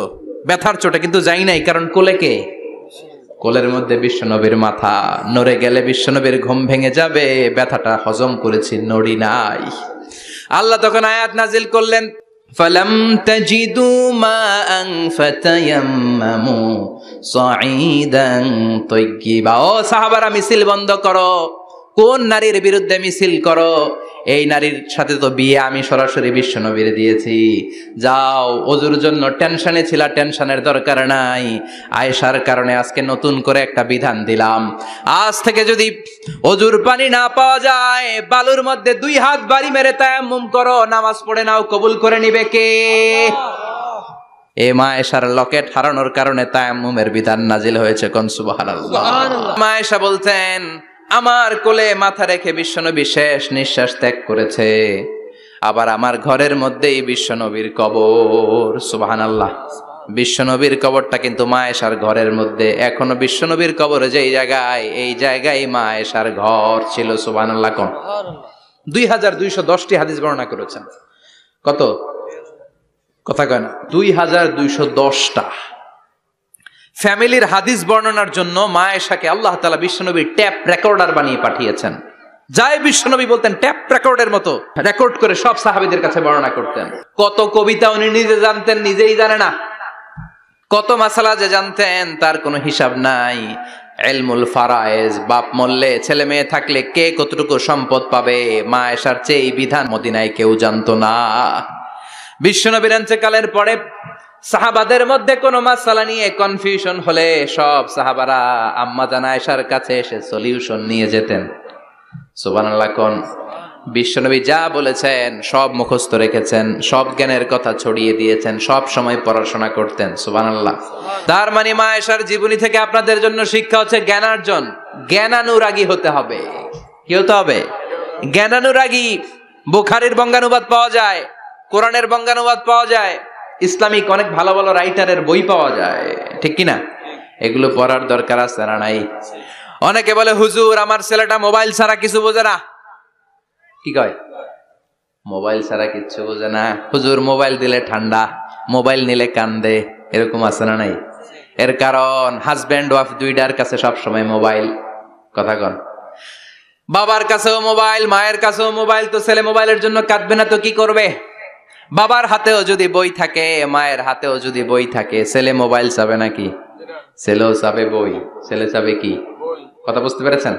ব্যথার চোটে, কিন্তু যাই নাই, কারণ কোলে কে? কোলের মধ্যে বিশ্বনবীর মাথা, নড়ে গেলে বিশ্বনবীর ঘুম ভেঙে যাবে, ব্যথাটা হজম করেছি, নড়ি নাই। আল্লাহ তখন আয়াত নাজিল করলেন, ফালাম তাজিদু মাআন ফাতায়াম্মামু সাঈদান তাইয়্যিবা। ও সাহাবারা, মিছিল বন্ধ করো। কোন নারীর বিরুদ্ধে মিছিল করো? এই নারীর সাথে তো বিয়ে আমি সরাসরি বিশ্বনবীর দিয়েছি। যাও, ওজুর জন্য টেনশনে ছিলা, টেনশনের দরকার নাই। আয়েশার কারণে আজকে নতুন করে একটা বিধান দিলাম, আজ থেকে যদি ওজুর পানি না পাওয়া যায়, বালুর মধ্যে 2 হাত বাড়ি মেরে তায়াম্মুম করো, নামাজ পড়ে নাও, কবুল করে নিবে কে? এ মা আয়েশার লকেট হারানোর কারণে তায়াম্মুমের বিধান নাজিল হয়েছে। কোন সুবহানাল্লাহ। মা আয়েশা বলতেন, আমার কোলে মাথা রেখে বিশ্বনবী শেষ নিঃশ্বাস ত্যাগ করেছে, আবার আমার ঘরের মধ্যেই বিশ্বনবীর কবর। সুবহানাল্লাহ। বিশ্বনবীর কবরটা কিন্তু মা আয়েশার ঘরের মধ্যে। এখনো বিশ্বনবীর কবর যেই জায়গায়, এই জায়গায় মা আয়েশার ঘর ছিল। সুবহানাল্লাহ। কোন 2210টি হাদিস বর্ণনা করেছেন। কত? কথা কয় না, 2210টা। ফ্যামিলির হাদিস বর্ণনার জন্য মা আয়েশাকে আল্লাহ তাআলা বিশ্বনবীর ট্যাপ রেকর্ডার বানিয়ে পাঠিয়েছেন। যাই বিশ্বনবী বলতেন ট্যাপ রেকর্ডের মতো রেকর্ড করে সব সাহাবীদের কাছে বর্ণনা করতেন। কত কবিতা উনি নিজে জানতেন, নিজেই জানে না। কত মাসালা যে জানতেন তার কোনো হিসাব নাই। ইলমুল ফারায়েজ, বাপ মরলে ছেলে মেয়ে থাকলে কে কতটুকু সম্পদ পাবে, মা আয়েশার চেয়ে এই বিধান মদিনায় কেউ জানতো না। বিশ্বনবীর ইন্তেকালের পরে সাহাবাদের মধ্যে কোনো মাসালা নিয়ে কনফিউশন হলে সব সাহাবারা আম্মা জান আয়েশার কাছে এসে সলিউশন নিয়ে যেতেন। সুবহানাল্লাহ। কোন বিশ্বনবী যা বলেছেন সব মুখস্থ রেখেছেন, সব জ্ঞানের কথা ছড়িয়ে দিয়েছেন, সব সময় পড়াশোনা করতেন। সুবহানাল্লাহ। তার মানে মা আয়েশার জীবনী থেকে আপনাদের জন্য শিক্ষা হচ্ছে জ্ঞানার্জন, জ্ঞানানুরাগী হতে হবে। কি হতে হবে? জ্ঞানানুরাগী। বুখারীর বঙ্গানুবাদ পাওয়া যায়, কোরআনের বঙ্গানুবাদ পাওয়া যায়, ইসলামিক অনেক ভালো ভালো রাইটারের বই পাওয়া যায়, ঠিক কিনা? এগুলো পড়ার দরকার আছে না নাই? অনেকে বলে হুজুর আমার ছেলেটা মোবাইল ছাড়া কিছু বোঝে না। কি কয়? মোবাইল ছাড়া কিচ্ছু বোঝে না। হুজুর মোবাইল দিলে ঠান্ডা, মোবাইল নিলে কান্দে, এরকম আছে না নাই? এর কারণ হাজব্যান্ড ওয়াইফ দুইটার কাছে সবসময় মোবাইল। কথা কন। বাবার কাছেও মোবাইল, মায়ের কাছেও মোবাইল, তো ছেলে মোবাইলের জন্য কাঁদবে না তো কি করবে? বাবার হাতেও যদি বই থাকে, মায়ের হাতেও যদি বই থাকে, ছেলে মোবাইল চাবে নাকি? ছেলেও চাবে বই, ছেলে চাবে কি? কথা বুঝতে পেরেছেন?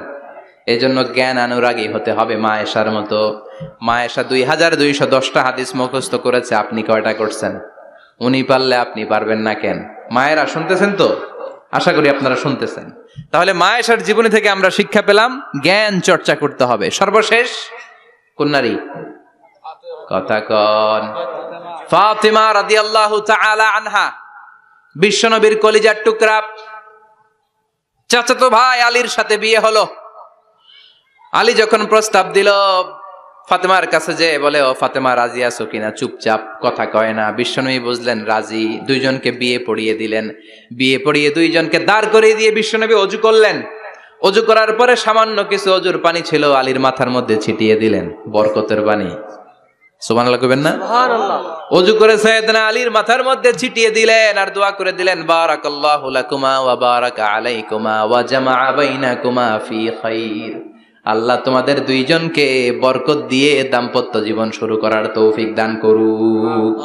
এই জন্য জ্ঞান অনুরাগী হতে হবে মা আয়েশার মতো। মা আয়েশা 2210টা হাদিস মুখস্থ করেছে, আপনি কয়টা করছেন? উনি পারলে আপনি পারবেন না কেন? মায়েরা শুনতেছেন তো? আশা করি আপনারা শুনতেছেন। তাহলে মা আয়েশার জীবনী থেকে আমরা শিক্ষা পেলাম জ্ঞান চর্চা করতে হবে। সর্বশেষ কোন নারী? কথা কন। ফাতিমা রাদিয়াল্লাহু তাআলা আনহা, বিশ্বনবীর কলিজার টুকরা। চাচাতো ভাই আলীর সাথে বিয়ে হলো। আলী যখন প্রস্তাব দিল ফাতেমার কাছে, যে বলে, ও ফাতেমা রাজি আছো কিনা? চুপচাপ, কথা কয় না। বিশ্বনবী বুঝলেন রাজি, দুইজনকে বিয়ে পড়িয়ে দিলেন। বিয়ে পড়িয়ে দুইজনকে দাঁড় করিয়ে দিয়ে বিশ্বনবী অজু করলেন। অজু করার পরে সামান্য কিছু অজুর পানি ছিল, আলীর মাথার মধ্যে ছিটিয়ে দিলেন, বরকতের পানি। সুবহানাল্লাহ কইবেন না? সুবহানাল্লাহ। অজু করে সাইয়েদনা আলীর মাথার মধ্যে ছিটিয়ে দিলেন আর দোয়া করে দিলেন, বারাকাল্লাহু লাকুমা ওয়া বারাকা আলাইকুমা ওয়া জামাআ বাইনাকুমা ফি খাইর। আল্লাহ তোমাদের দুইজনকে বরকত দিয়ে দাম্পত্য জীবন শুরু করার তৌফিক দান করুক।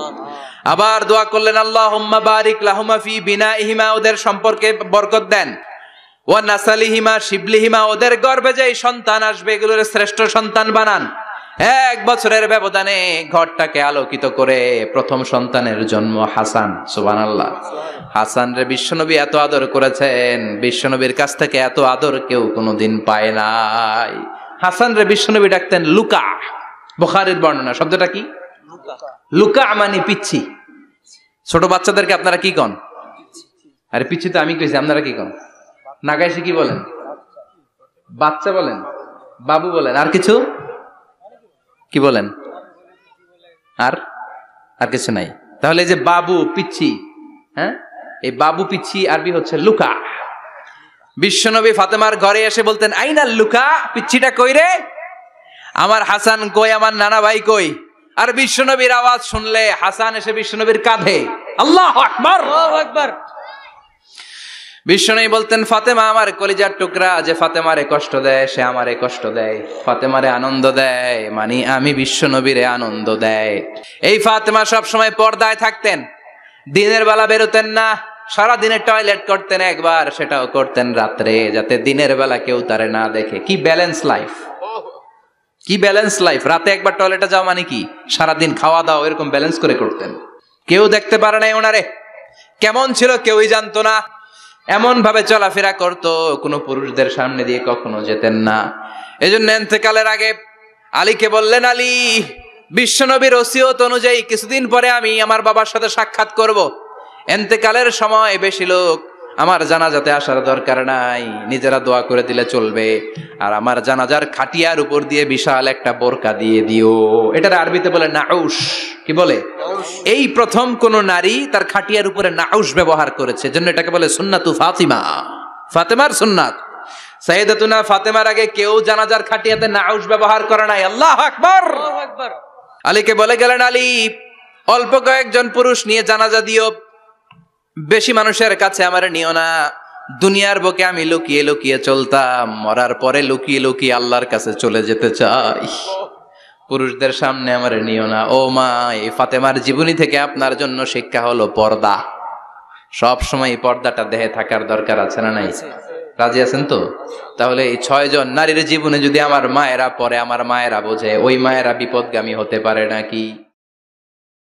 আবার দোয়া করলেন, আল্লাহুম্মা বারিক লাহুমা ফি বিনাইহিমা, ওদের সম্পর্কে বরকত দেন। ওয়া নাসালিহিমা শিবলিহিমা, ওদের গর্ভে যে সন্তান আসবে এগুলোর শ্রেষ্ঠ সন্তান বানান। 1 বছরের ব্যবধানে ঘরটাকে আলোকিত করে প্রথম সন্তানের জন্ম হাসান। সুবহানাল্লাহ। হাসান রে বিশ্বনবী এত আদর করেছেন, বিশ্বনবীর কাছ থেকে এত আদর কেউ কোনোদিন পায় নাই। হাসান রে বিশ্বনবী ডাকতেন লুকা। বুখারীর বর্ণনা। শব্দটা কি? লুকা মানে পিচ্ছি। ছোট বাচ্চাদেরকে আপনারা কি কন? আরে পিচ্ছি তো আমি কইছি, আপনারা কি কন? নাগাইছে কি বলেন? বাচ্চা বলেন, বাবু বলেন, আর কিছু কি বলেন? আর আর কিছু নাই। তাহলে এই যে বাবু পিচ্ছি, হ্যাঁ, এই বাবু পিচ্ছি আরবি হচ্ছে লুকা। বিশ্বনবী ফাতেমার ঘরে এসে বলতেন, আইনাল লুকা, পিচ্ছিটা কই রে? আমার হাসান কই, আমার নানা ভাই কই? আর বিশ্বনবীর আওয়াজ শুনলে হাসান এসে বিশ্বনবীর কাঁধে। আল্লাহু আকবার, আল্লাহু আকবার। বিশ্বনবী বলতেন, ফাতেমা আমার কলিজার টুকরা, যে ফাতেমারে কষ্ট দেয় সে আমারে কষ্ট দেয়, ফাতেমারে আনন্দ দেয় মানে আমি বিশ্বনবীরে আনন্দ দেয়। এই ফাতেমা সব সময় পর্দায় থাকতেন, দিনের বেলা বেরোতেন না, সারা দিনে টয়লেট করতেন একবার, সেটাও করতেন রাত্রে, যাতে দিনের বেলা কেউ তারে না দেখে। কি ব্যালেন্স লাইফ, কি ব্যালেন্স লাইফ! রাতে একবার টয়লেটে যাওয়া মানে কি সারাদিন খাওয়া দাওয়া এরকম ব্যালেন্স করে করতেন। কেউ দেখতে পারে নাই ওনারে, কেমন ছিল কেউই জানতো না। এমন ভাবে চলাফেরা করতো, কোনো পুরুষদের সামনে দিয়ে কখনো যেতেন না। এজন্য ইন্তেকালের আগে আলীকে বললেন, আলী, বিশ্বনবীর ওসিয়ত অনুযায়ী কিছুদিন পরে আমি আমার বাবার সাথে সাক্ষাৎ করব। ইন্তেকালের সময় বেশি লোক আমার জানাজাতে আসার দরকার নাই, নিজেরা দোয়া করে দিলে চলবে। আর আমার জানাজার খাটিয়ার উপর দিয়ে বিশাল একটা বোরকা দিয়ে দিও। এটার আরবিতে বলে নাউশ। কি বলে? এই প্রথম কোন নারী তার খাটিয়ার উপরে নাউশ ব্যবহার করেছে, জন্য এটাকে বলে সুন্নাতু ফাতিমা, ফাতেমার সুন্নাত। সাইয়েদাতুনা ফাতেমার আগে কেউ জানাজার খাটিয়াতে নাউশ ব্যবহার করে নাই। আল্লাহু আকবার, আল্লাহু আকবার। আলীকে বলে গেলেন, আলী, অল্প কয়েকজন পুরুষ নিয়ে জানাজা দিও, বেশি মানুষের কাছে আমার নিও না। দুনিয়ার বুকে আমি লুকিয়ে লুকিয়ে চলতাম, মরার পরে লুকিয়ে লুকিয়ে আল্লাহর কাছে চলে যেতে চাই, পুরুষদের সামনে আমার নিও না। ও মা, এই ফাতেমার জীবনী থেকে আপনার জন্য শিক্ষা হলো পর্দা। সব সময় পর্দাটা দেহে থাকার দরকার আছে না নাই? রাজি আছেন তো? তাহলে এই 6 জন নারীর জীবনে যদি আমার মায়েরা পরে, আমার মায়েরা বোঝে, ওই মায়েরা বিপদগামী হতে পারে নাকি?